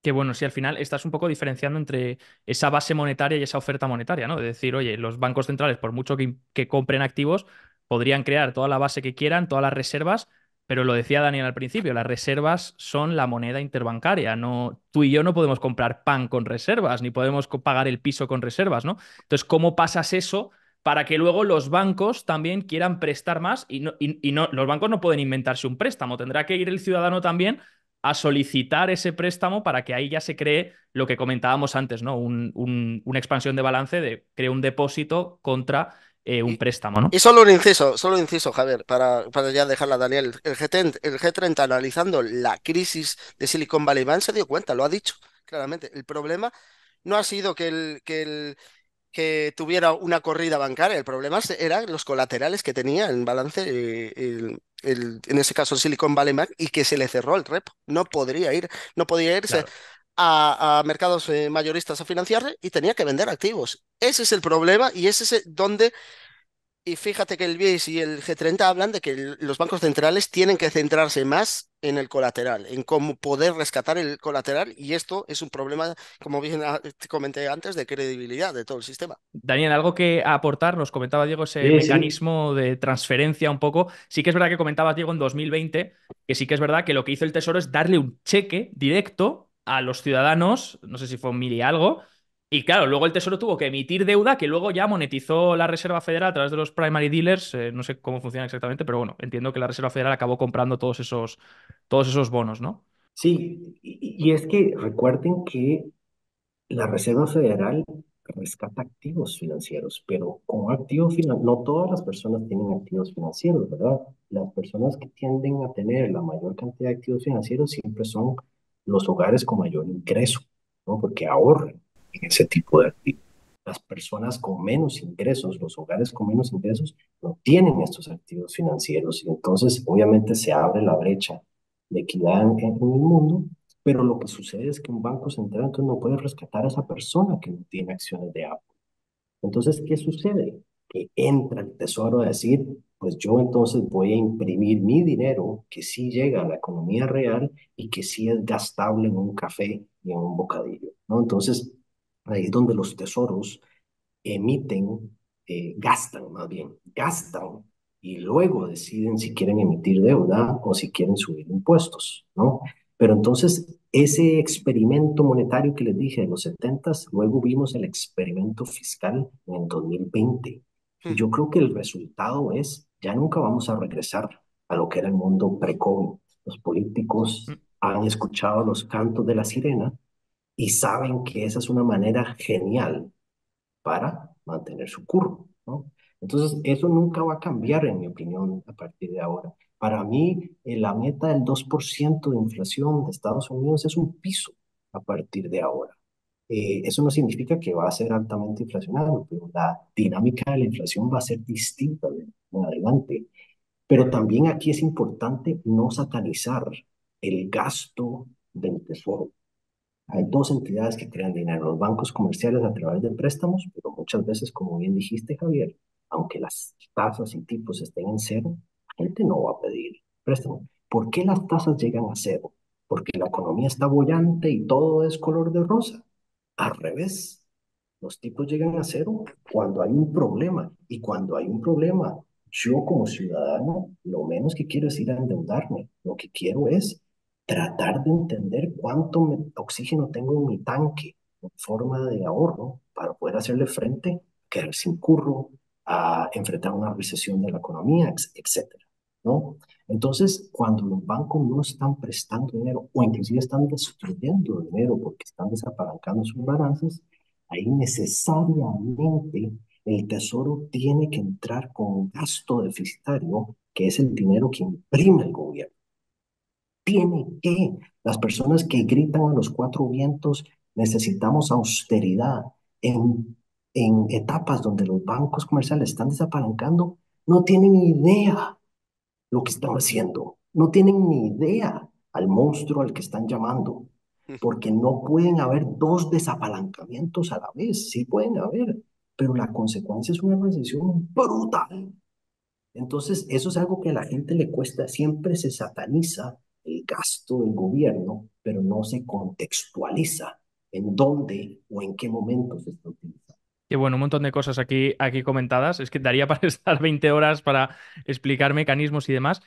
Que bueno, si al final estás un poco diferenciando entre esa base monetaria y esa oferta monetaria, ¿no? De decir, oye, los bancos centrales, por mucho que compren activos, podrían crear toda la base que quieran, todas las reservas, pero lo decía Daniel al principio, las reservas son la moneda interbancaria. No, tú y yo no podemos comprar pan con reservas, ni podemos pagar el piso con reservas, ¿no? Entonces, ¿cómo pasas eso para que luego los bancos también quieran prestar más? Y no, los bancos no pueden inventarse un préstamo, tendrá que ir el ciudadano también a solicitar ese préstamo para que ahí ya se cree lo que comentábamos antes, ¿no? Una expansión de balance de crear un depósito contra un Y, préstamo, ¿no? y solo un inciso, Javier, para ya dejarla a Daniel. El G30 analizando la crisis de Silicon Valley Bank se dio cuenta, lo ha dicho claramente. El problema no ha sido que tuviera una corrida bancaria. El problema eran los colaterales que tenía en balance, en ese caso Silicon Valley Bank, y que se le cerró el repo. No podía irse Claro. a mercados mayoristas a financiar y tenía que vender activos. Ese es el problema y ese es donde y fíjate que el BIS y el G30 hablan de que los bancos centrales tienen que centrarse más en el colateral, en cómo poder rescatar el colateral, y esto es un problema, como bien te comenté antes, de credibilidad de todo el sistema. Daniel, algo que aportar, nos comentaba Diego ese Sí, sí, mecanismo de transferencia un poco. Sí que es verdad que comentabas, Diego, en 2020, que sí que es verdad que lo que hizo el Tesoro es darle un cheque directo a los ciudadanos, no sé si fue 1.000 y algo, y claro, luego el Tesoro tuvo que emitir deuda que luego ya monetizó la Reserva Federal a través de los primary dealers, no sé cómo funciona exactamente, pero bueno, entiendo que la Reserva Federal acabó comprando todos esos bonos, ¿no? Sí, y es que recuerden que la Reserva Federal rescata activos financieros, pero con activos financieros, no todas las personas tienen activos financieros, ¿verdad? Las personas que tienden a tener la mayor cantidad de activos financieros siempre son los hogares con mayor ingreso, ¿no? Porque ahorran en ese tipo de activos. Las personas con menos ingresos, los hogares con menos ingresos, no tienen estos activos financieros y entonces obviamente se abre la brecha de equidad en el mundo, pero lo que sucede es que un banco central entonces no puede rescatar a esa persona que no tiene acciones de Apple. Entonces, ¿qué sucede? Que entra el tesoro a decir, pues yo entonces voy a imprimir mi dinero que sí llega a la economía real y que sí es gastable en un café y en un bocadillo, ¿no? Entonces, ahí es donde los tesoros emiten, gastan más bien, gastan y luego deciden si quieren emitir deuda o si quieren subir impuestos, ¿no? Pero entonces, ese experimento monetario que les dije de los 70, luego vimos el experimento fiscal en el 2020. Y Hmm. yo creo que el resultado es, ya nunca vamos a regresar a lo que era el mundo pre-COVID. Los políticos Mm. han escuchado los cantos de la sirena y saben que esa es una manera genial para mantener su curro, ¿no? Entonces, eso nunca va a cambiar, en mi opinión, a partir de ahora. Para mí, la meta del 2% de inflación de Estados Unidos es un piso a partir de ahora. Eso no significa que va a ser altamente inflacionario, pero la dinámica de la inflación va a ser distinta en adelante. Pero también aquí es importante no satanizar el gasto del tesoro. Hay dos entidades que crean dinero, los bancos comerciales a través de préstamos, pero muchas veces, como bien dijiste, Javier, aunque las tasas y tipos estén en cero, la gente no va a pedir préstamo. ¿Por qué las tasas llegan a cero? Porque la economía está bollante y todo es color de rosa. Al revés, los tipos llegan a cero cuando hay un problema. Y cuando hay un problema, yo como ciudadano, lo menos que quiero es ir a endeudarme. Lo que quiero es tratar de entender cuánto oxígeno tengo en mi tanque en forma de ahorro para poder hacerle frente, a quedar sin curro, a enfrentar una recesión de la economía, etcétera, ¿no? Entonces, cuando los bancos no están prestando dinero o inclusive están destruyendo dinero porque están desapalancando sus balanzas, ahí necesariamente el tesoro tiene que entrar con gasto deficitario, que es el dinero que imprime el gobierno. Tiene que, las personas que gritan a los cuatro vientos, necesitamos austeridad en etapas donde los bancos comerciales están desapalancando, no tienen idea lo que están haciendo. No tienen ni idea al monstruo al que están llamando, porque no pueden haber dos desapalancamientos a la vez. Sí pueden haber, pero la consecuencia es una recesión brutal. Entonces, eso es algo que a la gente le cuesta. Siempre se sataniza el gasto del gobierno, pero no se contextualiza en dónde o en qué momento se está utilizando. Que bueno, un montón de cosas aquí comentadas. Es que daría para estar 20 horas para explicar mecanismos y demás.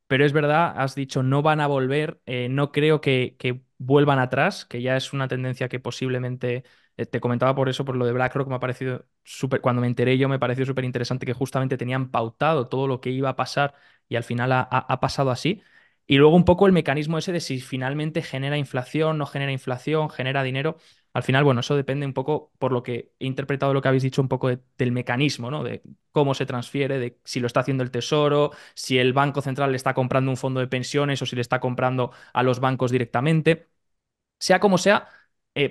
Pero es verdad, has dicho, no van a volver. No creo que vuelvan atrás, que ya es una tendencia que posiblemente. Te comentaba por eso, por lo de BlackRock, me ha parecido súper. Cuando me enteré yo, me pareció súper interesante que justamente tenían pautado todo lo que iba a pasar y al final ha pasado así. Y luego un poco el mecanismo ese de si finalmente genera inflación, no genera inflación, genera dinero. Al final, bueno, eso depende un poco, por lo que he interpretado lo que habéis dicho, un poco del mecanismo, ¿no? De cómo se transfiere, de si lo está haciendo el Tesoro, si el Banco Central le está comprando un fondo de pensiones o si le está comprando a los bancos directamente. Sea como sea,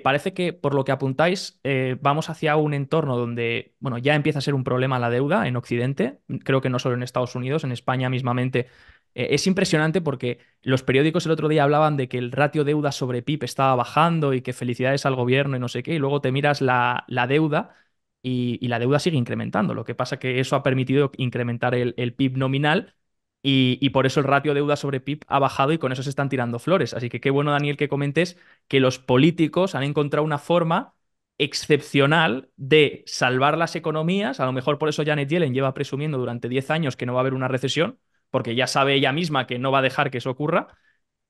parece que por lo que apuntáis, vamos hacia un entorno donde, bueno, ya empieza a ser un problema la deuda en Occidente, creo que no solo en Estados Unidos, en España mismamente. Es impresionante porque los periódicos el otro día hablaban de que el ratio deuda sobre PIB estaba bajando y que felicidades al gobierno y no sé qué, y luego te miras la deuda y la deuda sigue incrementando. Lo que pasa que eso ha permitido incrementar el PIB nominal y por eso el ratio deuda sobre PIB ha bajado y con eso se están tirando flores. Así que qué bueno, Daniel, que comentes que los políticos han encontrado una forma excepcional de salvar las economías. A lo mejor por eso Janet Yellen lleva presumiendo durante 10 años que no va a haber una recesión, porque ya sabe ella misma que no va a dejar que eso ocurra.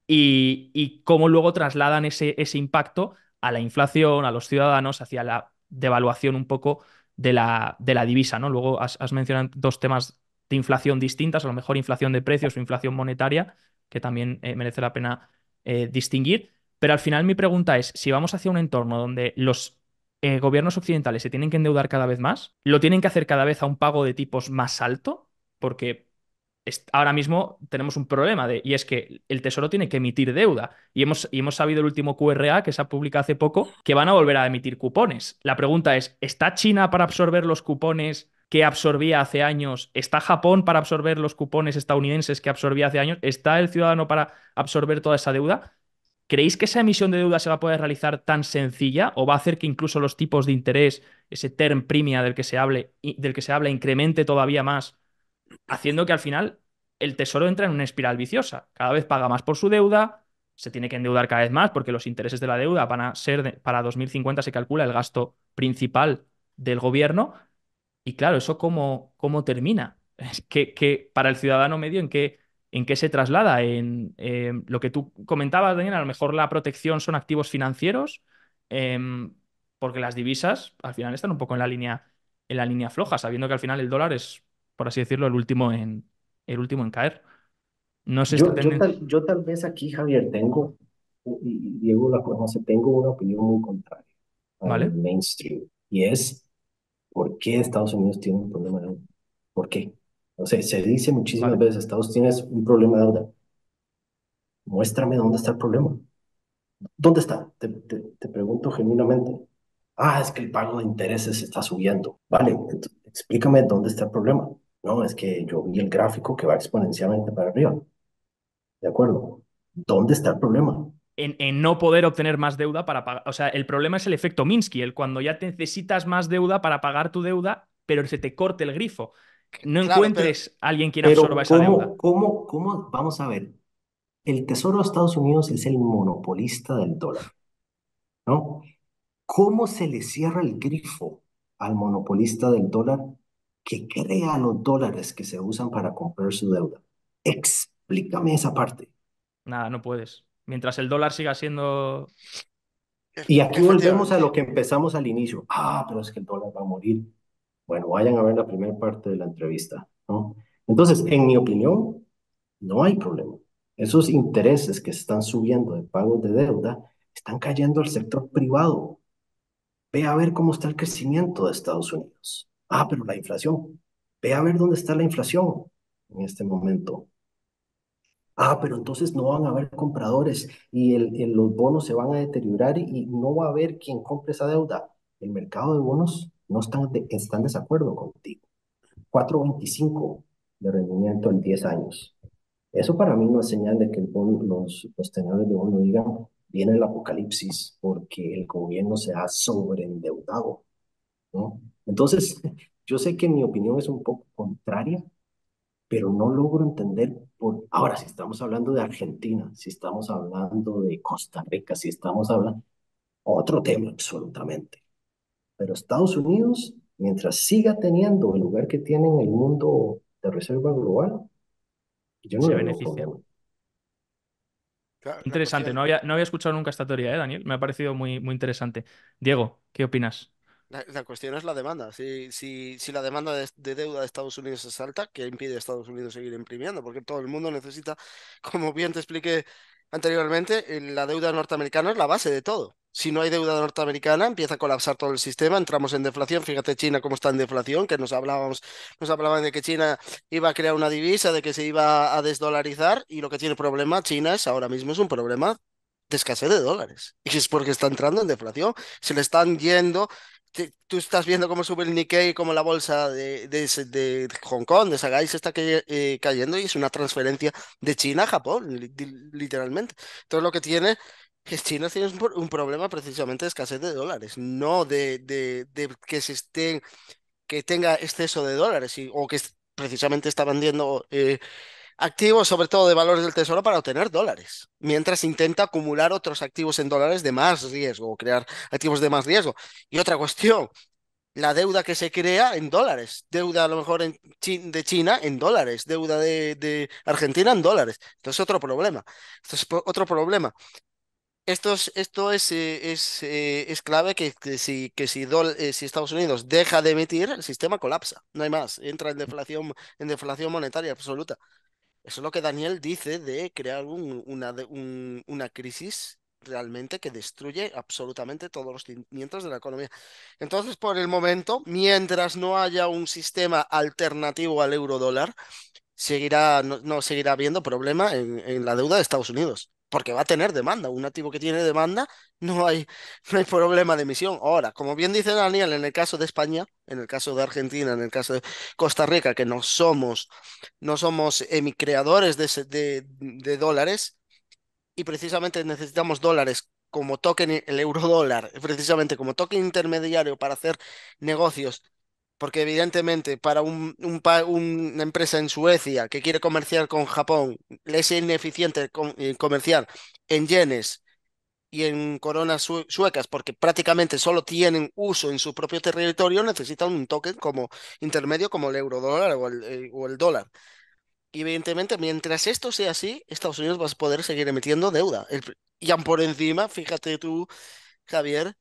y cómo luego trasladan ese impacto a la inflación, a los ciudadanos, hacia la devaluación un poco de la divisa, ¿no? Luego has mencionado dos temas de inflación distintas, a lo mejor inflación de precios o inflación monetaria, que también merece la pena distinguir. Pero al final mi pregunta es, si vamos hacia un entorno donde los gobiernos occidentales se tienen que endeudar cada vez más, lo tienen que hacer cada vez a un pago de tipos más alto, porque ahora mismo tenemos un problema y es que el Tesoro tiene que emitir deuda y hemos sabido el último QRA que se ha publicado hace poco que van a volver a emitir cupones. La pregunta es, ¿está China para absorber los cupones que absorbía hace años? ¿Está Japón para absorber los cupones estadounidenses que absorbía hace años? ¿Está el ciudadano para absorber toda esa deuda? ¿Creéis que esa emisión de deuda se va a poder realizar tan sencilla o va a hacer que incluso los tipos de interés, ese term premia del que se habla, incremente todavía más, haciendo que al final el Tesoro entra en una espiral viciosa? Cada vez paga más por su deuda, se tiene que endeudar cada vez más porque los intereses de la deuda van a ser, para 2050 se calcula el gasto principal del gobierno. Y claro, ¿eso cómo termina? Es que para el ciudadano medio, ¿en qué se traslada? En lo que tú comentabas, Daniel, a lo mejor la protección son activos financieros, em, porque las divisas al final están un poco en la línea floja, sabiendo que al final el dólar es, por así decirlo, el último en caer. No sé esta tendencia. Yo tal vez aquí, Javier, tengo, y Diego la conoce, tengo una opinión muy contraria al ¿Vale? mainstream, y es, ¿por qué Estados Unidos tiene un problema de deuda? ¿Por qué? O sea, se dice muchísimas ¿Vale? veces, Estados Unidos tiene un problema de deuda. Muéstrame dónde está el problema. ¿Dónde está? Te pregunto genuinamente. Ah, es que el pago de intereses está subiendo. Vale, explícame dónde está el problema. No, es que yo vi el gráfico que va exponencialmente para arriba. De acuerdo. ¿Dónde está el problema? En no poder obtener más deuda para pagar. O sea, el problema es el efecto Minsky, el cuando ya necesitas más deuda para pagar tu deuda, pero se te corte el grifo. No Claro, pero encuentres a alguien quien absorba Pero esa deuda. vamos a ver, el Tesoro de Estados Unidos es el monopolista del dólar, ¿no? ¿Cómo se le cierra el grifo al monopolista del dólar que crea los dólares que se usan para comprar su deuda? Explícame esa parte. Nada, no puedes. Mientras el dólar siga siendo. Y aquí volvemos efectivamente. a lo que empezamos al inicio. Ah, pero es que el dólar va a morir. Bueno, vayan a ver la primera parte de la entrevista, ¿no? Entonces, en mi opinión, no hay problema. Esos intereses que están subiendo de pagos de deuda están cayendo al sector privado. Ve a ver cómo está el crecimiento de Estados Unidos. Ah, pero la inflación. Ve a ver dónde está la inflación en este momento. Ah, pero entonces no van a haber compradores y los bonos se van a deteriorar y no va a haber quien compre esa deuda. El mercado de bonos no está en desacuerdo contigo. 4,25 de rendimiento en 10 años. Eso para mí no es señal de que los tenedores de bono digan, viene el apocalipsis porque el gobierno se ha sobreendeudado, ¿no? Entonces, yo sé que mi opinión es un poco contraria, pero no logro entender Ahora, si estamos hablando de Argentina, si estamos hablando de Costa Rica, si estamos hablando... Otro tema absolutamente. Pero Estados Unidos, mientras siga teniendo el lugar que tiene en el mundo de reserva global, yo no Se le veo beneficia. problema. Claro, la Interesante. cuestión, No había escuchado nunca esta teoría, Daniel? Me ha parecido muy, muy interesante. Diego, ¿qué opinas? la cuestión es la demanda. Si la demanda de deuda de Estados Unidos es alta, ¿qué impide a Estados Unidos seguir imprimiendo? Porque todo el mundo necesita, como bien te expliqué anteriormente, la deuda norteamericana es la base de todo. Si no hay deuda norteamericana, empieza a colapsar todo el sistema, entramos en deflación. Fíjate China cómo está en deflación, que nos hablaban de que China iba a crear una divisa, de que se iba a desdolarizar, y lo que tiene problema China es ahora mismo es un problema de escasez de dólares. Y es porque está entrando en deflación. Se le están yendo. Tú estás viendo cómo sube el Nikkei, cómo la bolsa de Hong Kong, de Shanghái, se está cayendo, y es una transferencia de China a Japón, literalmente. Entonces lo que tiene es China tiene un problema precisamente de escasez de dólares, no de que que tenga exceso de dólares o que precisamente está vendiendo activos, sobre todo de valores del tesoro, para obtener dólares, mientras intenta acumular otros activos en dólares de más riesgo o crear activos de más riesgo. Y otra cuestión. la deuda que se crea en dólares, deuda a lo mejor de China en dólares, deuda de Argentina en dólares. Esto es otro problema. Esto es otro problema. Esto es clave si Estados Unidos deja de emitir, el sistema colapsa. No hay más. Entra en deflación monetaria absoluta. Eso es lo que Daniel dice de crear una crisis realmente que destruye absolutamente todos los cimientos de la economía. Entonces, por el momento, mientras no haya un sistema alternativo al euro dólar, no seguirá habiendo problema en la deuda de Estados Unidos, porque va a tener demanda. Un activo que tiene demanda, no hay problema de emisión. Ahora, como bien dice Daniel, en el caso de España, en el caso de Argentina, en el caso de Costa Rica, que no somos creadores de dólares y precisamente necesitamos dólares como token, el euro dólar, precisamente como token intermediario para hacer negocios porque evidentemente para una empresa en Suecia que quiere comerciar con Japón, le es ineficiente comerciar en yenes y en coronas suecas porque prácticamente solo tienen uso en su propio territorio, necesitan un token como intermedio como el eurodólar o el dólar. Y evidentemente, mientras esto sea así, Estados Unidos va a poder seguir emitiendo deuda. Y aún por encima, fíjate tú, Javier,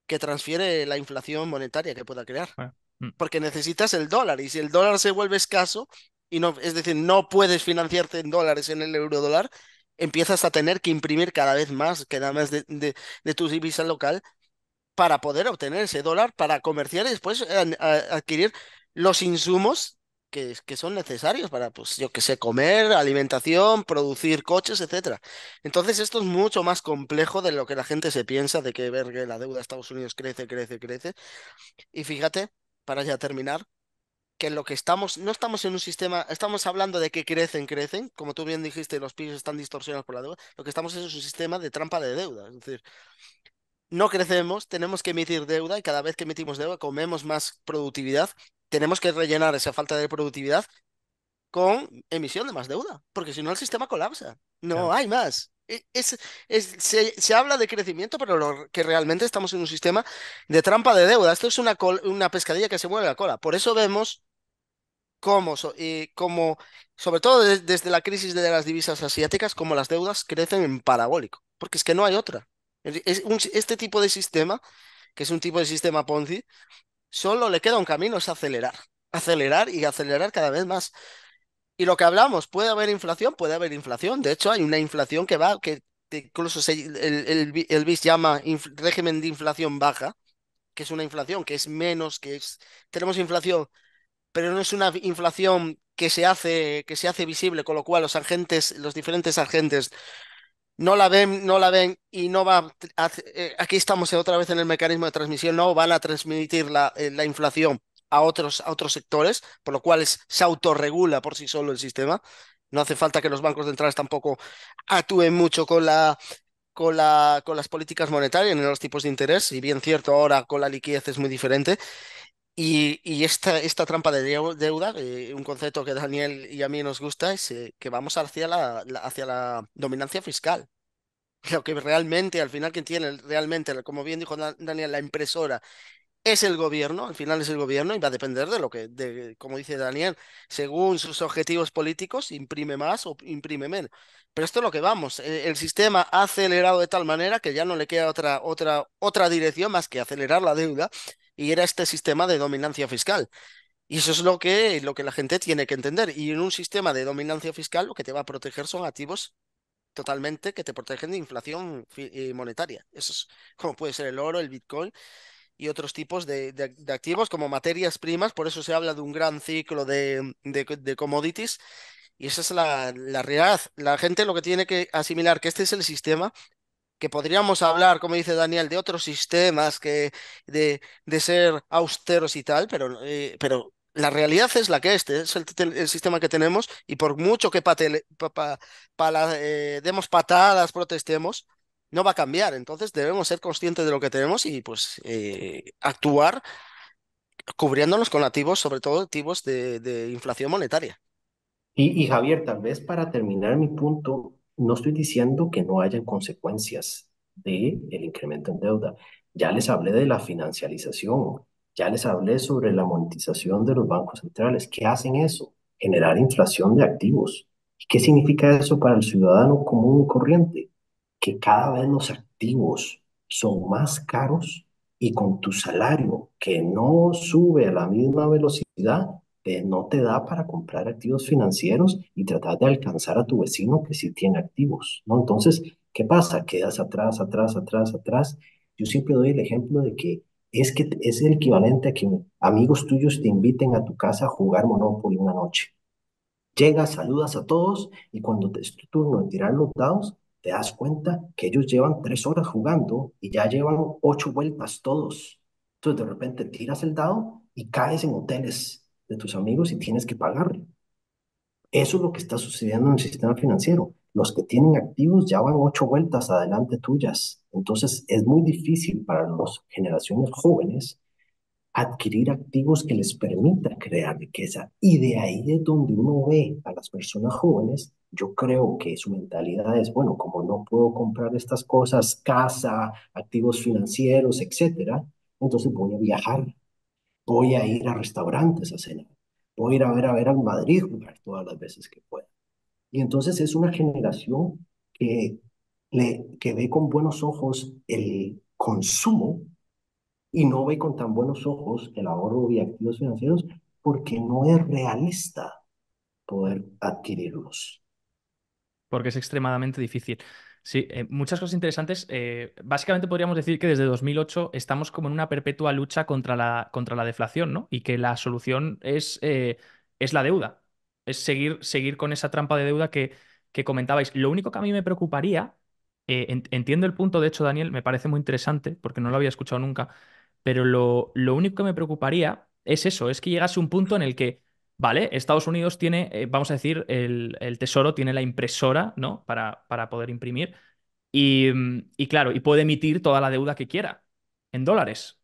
que transfiere la inflación monetaria que pueda crear Bueno, mm, porque necesitas el dólar y si el dólar se vuelve escaso y no, es decir, no puedes financiarte en dólares en el euro dólar, empiezas a tener que imprimir cada vez más, que nada más de tu divisa local para poder obtener ese dólar para comerciar y después adquirir los insumos que son necesarios para, pues, yo qué sé, comer, alimentación, producir coches, etcétera. Entonces, esto es mucho más complejo de lo que la gente se piensa de que ver que la deuda de Estados Unidos crece, crece, crece. Y fíjate, para ya terminar, que lo que no estamos en un sistema, estamos hablando de que crecen, crecen, como tú bien dijiste, los PIBs están distorsionados por la deuda, lo que estamos es un sistema de trampa de deuda, es decir, no crecemos, tenemos que emitir deuda y cada vez que emitimos deuda comemos más productividad, tenemos que rellenar esa falta de productividad con emisión de más deuda, porque si no el sistema colapsa, no claro. hay más. Se habla de crecimiento, pero lo que realmente estamos en un sistema de trampa de deuda. Esto es una pescadilla que se mueve la cola. Por eso vemos como sobre todo desde la crisis de las divisas asiáticas, como las deudas crecen en parabólico, porque es que no hay otra. Este tipo de sistema, que es un tipo de sistema Ponzi, solo le queda un camino, es acelerar, acelerar y acelerar cada vez más. Y lo que hablamos, puede haber inflación, puede haber inflación. De hecho, hay una inflación que incluso el BIS llama régimen de inflación baja, que es una inflación que es menos, tenemos inflación pero no es una inflación que se hace visible, con lo cual los diferentes agentes no la ven y no aquí estamos otra vez en el mecanismo de transmisión, no van a transmitir la inflación a otros sectores, por lo cual se autorregula por sí solo el sistema. No hace falta que los bancos centrales tampoco actúen mucho con las políticas monetarias ni los tipos de interés, si bien cierto ahora con la liquidez es muy diferente. Y esta trampa de deuda, un concepto que a Daniel y a mí nos gusta, es que vamos hacia la dominancia fiscal. Lo que realmente, al final, quien tiene realmente, como bien dijo Daniel, la impresora es el gobierno, al final es el gobierno y va a depender como dice Daniel, según sus objetivos políticos, imprime más o imprime menos. Pero esto es lo que vamos, el sistema ha acelerado de tal manera que ya no le queda otra dirección más que acelerar la deuda y era este sistema de dominancia fiscal. Y eso es lo que la gente tiene que entender. Y en un sistema de dominancia fiscal lo que te va a proteger son activos totalmente que te protegen de inflación monetaria. Eso es como puede ser el oro, el Bitcoin y otros tipos de activos como materias primas, por eso se habla de un gran ciclo de commodities, y esa es la realidad. La gente lo que tiene que asimilar que este es el sistema, que podríamos hablar, como dice Daniel, de otros sistemas de ser austeros y tal, pero la realidad es la que es el sistema que tenemos, y por mucho que demos patadas, protestemos, no va a cambiar. Entonces debemos ser conscientes de lo que tenemos y pues actuar cubriéndonos con activos, sobre todo activos de inflación monetaria. Y Javier, tal vez para terminar mi punto, no estoy diciendo que no hayan consecuencias del incremento en deuda. Ya les hablé de la financialización. Ya les hablé sobre la monetización de los bancos centrales. ¿Qué hacen eso? Generar inflación de activos. ¿Y qué significa eso para el ciudadano común y corriente? Que cada vez los activos son más caros y con tu salario que no sube a la misma velocidad, no te da para comprar activos financieros y tratar de alcanzar a tu vecino que sí tiene activos, ¿no? Entonces, ¿qué pasa? Quedas atrás, atrás, atrás, atrás. Yo siempre doy el ejemplo de que es el equivalente a que amigos tuyos te inviten a tu casa a jugar Monopoly una noche. Llegas, saludas a todos y cuando es tu turno de tirar los dados, te das cuenta que ellos llevan 3 horas jugando y ya llevan 8 vueltas todos. Entonces de repente tiras el dado y caes en hoteles de tus amigos y tienes que pagarle. Eso es lo que está sucediendo en el sistema financiero. Los que tienen activos ya van 8 vueltas adelante tuyas. Entonces es muy difícil para las generaciones jóvenes adquirir activos que les permita crear riqueza. Y de ahí es donde uno ve a las personas jóvenes. Yo creo que su mentalidad es, bueno, como no puedo comprar estas cosas, casa, activos financieros, etcétera, entonces voy a viajar, voy a ir a restaurantes a cenar, voy a ir a ver al Madrid jugar todas las veces que pueda. Y entonces es una generación que, que ve con buenos ojos el consumo y no ve con tan buenos ojos el ahorro y activos financieros porque no es realista poder adquirirlos. Porque es extremadamente difícil. Sí, muchas cosas interesantes. Básicamente podríamos decir que desde 2008 estamos como en una perpetua lucha contra la deflación, ¿no? Y que la solución es la deuda. Es seguir con esa trampa de deuda que comentabais. Lo único que a mí me preocuparía, entiendo el punto, de hecho, Daniel, me parece muy interesante, porque no lo había escuchado nunca, pero lo único que me preocuparía es eso, es que llegase un punto en el que vale, Estados Unidos tiene, vamos a decir, el Tesoro tiene la impresora, ¿no? Para poder imprimir. Y claro, y puede emitir toda la deuda que quiera en dólares.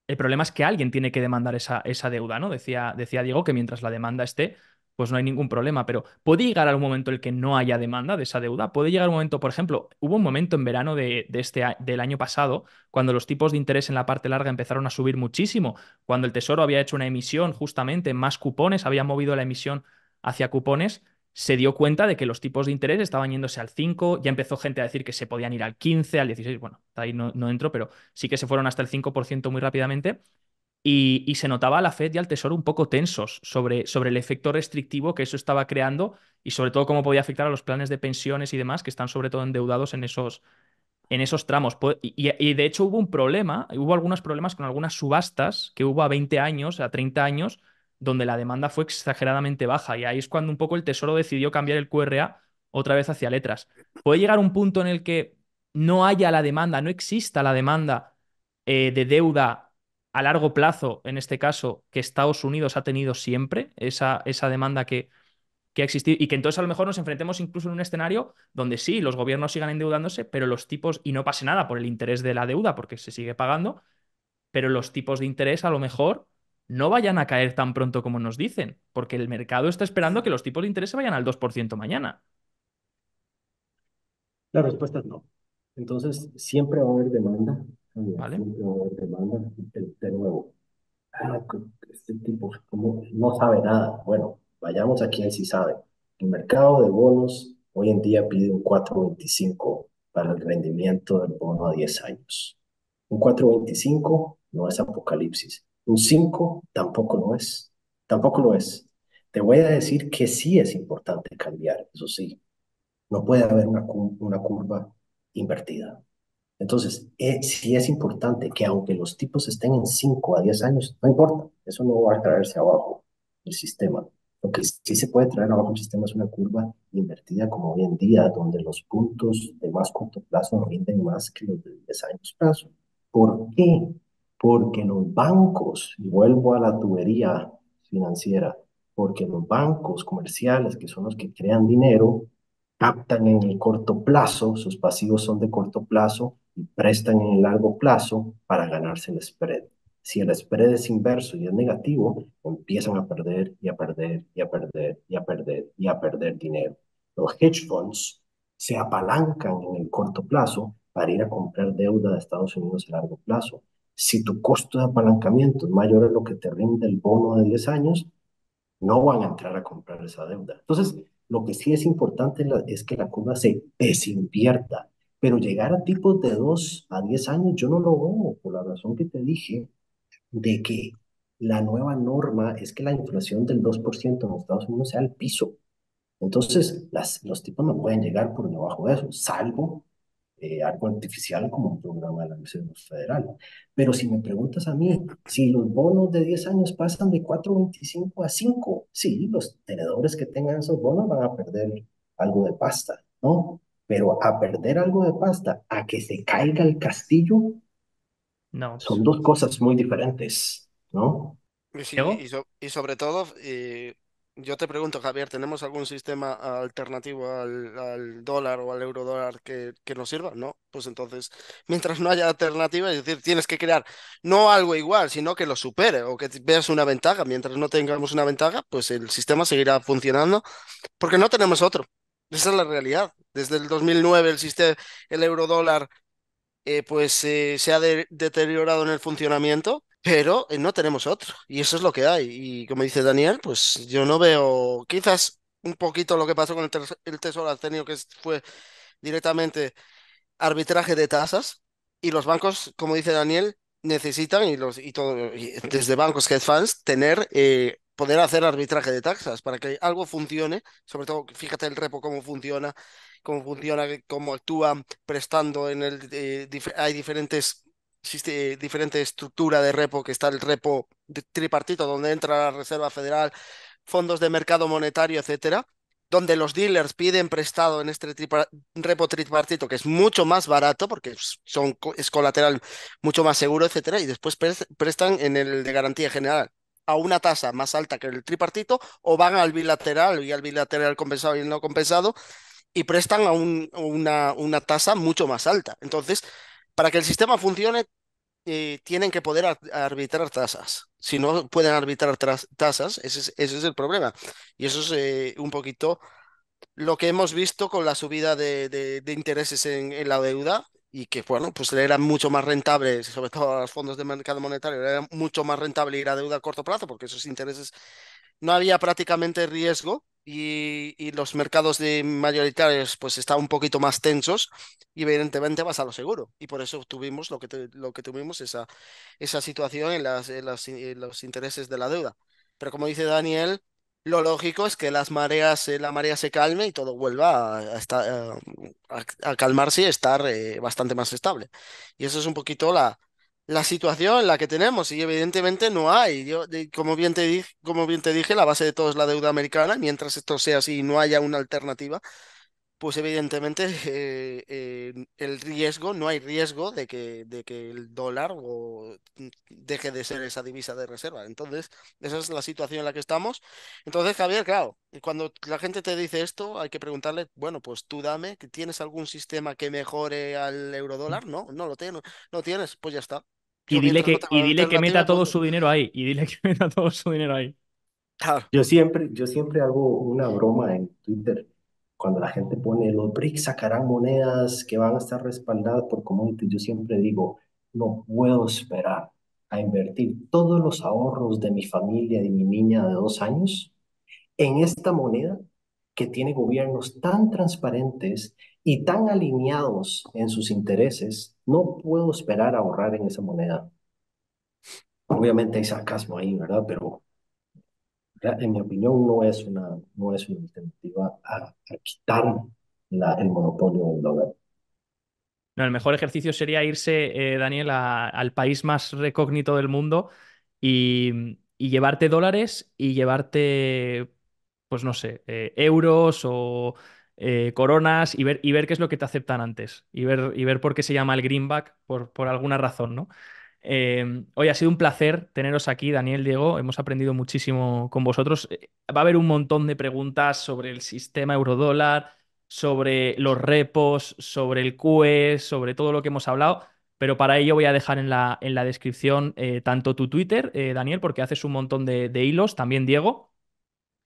El problema es que alguien tiene que demandar esa deuda, ¿no? Decía Diego que mientras la demanda esté, pues no hay ningún problema, pero puede llegar a un momento en el que no haya demanda de esa deuda. Puede llegar un momento, por ejemplo, hubo un momento en verano del año pasado, cuando los tipos de interés en la parte larga empezaron a subir muchísimo, cuando el Tesoro había hecho una emisión justamente, más cupones, había movido la emisión hacia cupones. Se dio cuenta de que los tipos de interés estaban yéndose al 5, ya empezó gente a decir que se podían ir al 15, al 16, bueno, ahí no entro, pero sí que se fueron hasta el 5% muy rápidamente. Y se notaba a la Fed y al Tesoro un poco tensos sobre el efecto restrictivo que eso estaba creando y sobre todo cómo podía afectar a los planes de pensiones y demás que están sobre todo endeudados en esos tramos. Y de hecho hubo un problema, hubo algunos problemas con algunas subastas que hubo a 20 años, a 30 años, donde la demanda fue exageradamente baja. Y ahí es cuando un poco el Tesoro decidió cambiar el QRA otra vez hacia letras. Puede llegar un punto en el que no haya la demanda, no exista la demanda de deuda a largo plazo, en este caso, que Estados Unidos ha tenido siempre, esa demanda que ha existido y que entonces a lo mejor nos enfrentemos incluso en un escenario donde sí, los gobiernos sigan endeudándose, pero los tipos, y no pase nada por el interés de la deuda, porque se sigue pagando, pero los tipos de interés a lo mejor no vayan a caer tan pronto como nos dicen, porque el mercado está esperando que los tipos de interés se vayan al 2% mañana. La respuesta es no. Entonces, siempre va a haber demanda, ¿Vale? siempre va a haber demanda. De nuevo, este tipo como no sabe nada. Bueno, vayamos a quien sí sabe. El mercado de bonos hoy en día pide un 4.25 para el rendimiento del bono a 10 años. Un 4.25 no es apocalipsis. Un 5 tampoco lo es. Tampoco lo es. Te voy a decir que sí es importante cambiar, eso sí. No puede haber una curva invertida. Entonces, sí es importante que aunque los tipos estén en 5 a 10 años, no importa, eso no va a traerse abajo el sistema. Lo que sí se puede traer abajo el sistema es una curva invertida como hoy en día, donde los puntos de más corto plazo rinden más que los de 10 años plazo. ¿Por qué? Porque los bancos, y vuelvo a la tubería financiera, porque los bancos comerciales, que son los que crean dinero, captan en el corto plazo, sus pasivos son de corto plazo y prestan en el largo plazo para ganarse el spread. Si el spread es inverso y es negativo, empiezan a perder y a perder y a perder y a perder y a perder dinero. Los hedge funds se apalancan en el corto plazo para ir a comprar deuda de Estados Unidos a largo plazo. Si tu costo de apalancamiento es mayor a lo que te rinde el bono de 10 años, no van a entrar a comprar esa deuda. Entonces, lo que sí es importante es que la curva se desinvierta, pero llegar a tipos de 2 a 10 años yo no lo veo por la razón que te dije de que la nueva norma es que la inflación del 2% en Estados Unidos sea el piso. Entonces, los tipos no pueden llegar por debajo de eso, salvo algo artificial como un programa de la Reserva Federal. Pero si me preguntas a mí, si los bonos de 10 años pasan de 4,25 a 5, sí, los tenedores que tengan esos bonos van a perder algo de pasta, ¿no? Pero a perder algo de pasta, a que se caiga el castillo, No, son pues, dos cosas muy diferentes, ¿no? Y, sí, Diego. y sobre todo, yo te pregunto, Javier, ¿tenemos algún sistema alternativo al dólar o al euro dólar que nos sirva? No, pues entonces, mientras no haya alternativa, es decir, tienes que crear no algo igual, sino que lo supere o que veas una ventaja. Mientras no tengamos una ventaja, pues el sistema seguirá funcionando porque no tenemos otro. Esa es la realidad. Desde el 2009 el sistema, el euro dólar se ha deteriorado en el funcionamiento, pero no tenemos otro. Y eso es lo que hay. Y como dice Daniel, pues yo no veo, quizás un poquito lo que pasó con el Tesoro ha tenido fue directamente arbitraje de tasas y los bancos, como dice Daniel, necesitan desde bancos, hedge funds, tener poder hacer arbitraje de tasas para que algo funcione, sobre todo fíjate el repo cómo funciona, cómo actúa prestando hay diferente estructura de repo, que está el repo tripartito donde entra la Reserva Federal, fondos de mercado monetario, etcétera, donde los dealers piden prestado en este repo tripartito, que es mucho más barato porque es colateral mucho más seguro, etcétera, y después prestan en el de garantía general a una tasa más alta que el tripartito o van al bilateral y al bilateral compensado y el no compensado y prestan a una tasa mucho más alta. Entonces, para que el sistema funcione, tienen que poder arbitrar tasas. Si no pueden arbitrar tasas, ese es el problema. Y eso es un poquito lo que hemos visto con la subida de intereses en la deuda y que, bueno, pues le era mucho más rentable, sobre todo a los fondos de mercado monetario, le era mucho más rentable ir a deuda a corto plazo porque esos intereses no había prácticamente riesgo y los mercados de mayoritarios pues estaban un poquito más tensos y evidentemente vas a lo seguro. Y por eso tuvimos lo que tuvimos, esa situación en los intereses de la deuda. Pero como dice Daniel, lo lógico es que la marea se calme y todo vuelva a calmarse y estar bastante más estable. Y eso es un poquito la situación en la que tenemos y evidentemente no hay. Como bien te dije, la base de todo es la deuda americana. Mientras esto sea así y no haya una alternativa, pues evidentemente el riesgo, no hay riesgo de que el dólar deje de ser esa divisa de reserva. Entonces, esa es la situación en la que estamos. Entonces, Javier, claro, y cuando la gente te dice esto, hay que preguntarle, bueno, pues tú dame, ¿tienes algún sistema que mejore al eurodólar? No, no lo tienes, no tienes, pues ya está. Yo mientras no Y tenga dile que meta alternativa, todo punto. su dinero ahí. Y dile que meta todo su dinero ahí. Claro. Yo siempre hago una broma en Twitter cuando la gente pone los BRICS sacarán monedas que van a estar respaldadas por commodities. Yo siempre digo, no puedo esperar a invertir todos los ahorros de mi familia, de mi niña de 2 años, en esta moneda que tiene gobiernos tan transparentes y tan alineados en sus intereses. No puedo esperar a ahorrar en esa moneda. Obviamente hay sarcasmo ahí, ¿verdad? Pero en mi opinión, no es una alternativa a quitar el monopolio del dólar. No, el mejor ejercicio sería irse, Daniel, al país más recógnito del mundo y llevarte dólares y llevarte, pues no sé, euros o coronas y ver qué es lo que te aceptan antes y ver por qué se llama el greenback por alguna razón, ¿no? Hoy ha sido un placer teneros aquí, Daniel, Diego. Hemos aprendido muchísimo con vosotros. Va a haber un montón de preguntas sobre el sistema eurodólar, sobre los repos, sobre el QE, sobre todo lo que hemos hablado. Pero para ello voy a dejar en la descripción tanto tu Twitter, Daniel, porque haces un montón de hilos, también Diego.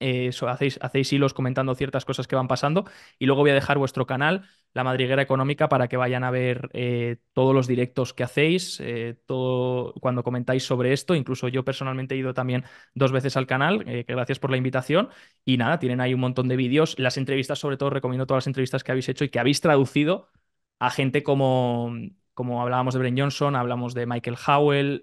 Hacéis hilos comentando ciertas cosas que van pasando. Y luego voy a dejar vuestro canal la madriguera económica para que vayan a ver todos los directos que hacéis, todo cuando comentáis sobre esto. Incluso yo personalmente he ido también 2 veces al canal, que gracias por la invitación. Y nada, tienen ahí un montón de vídeos. Las entrevistas, sobre todo, recomiendo todas las entrevistas que habéis hecho y que habéis traducido a gente como hablábamos de Bren Johnson, hablamos de Michael Howell,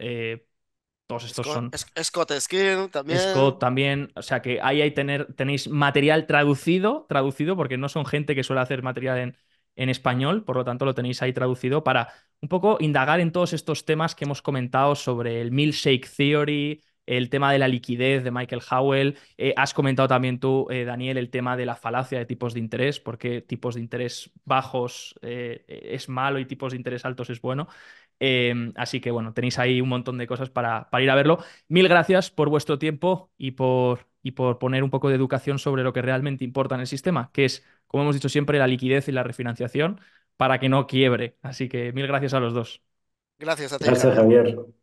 todos estos son Scott Skill también. Scott también, o sea que ahí tenéis material traducido, porque no son gente que suele hacer material en español, por lo tanto lo tenéis ahí traducido para un poco indagar en todos estos temas que hemos comentado sobre el milkshake theory, el tema de la liquidez de Michael Howell. Has comentado también tú, Daniel, el tema de la falacia de tipos de interés, porque tipos de interés bajos es malo y tipos de interés altos es bueno. Así que bueno, tenéis ahí un montón de cosas para ir a verlo. Mil gracias por vuestro tiempo y por poner un poco de educación sobre lo que realmente importa en el sistema, que es, como hemos dicho siempre, la liquidez y la refinanciación para que no quiebre. Así que mil gracias a los dos. Gracias a ti, Gracias, Javier. Javier.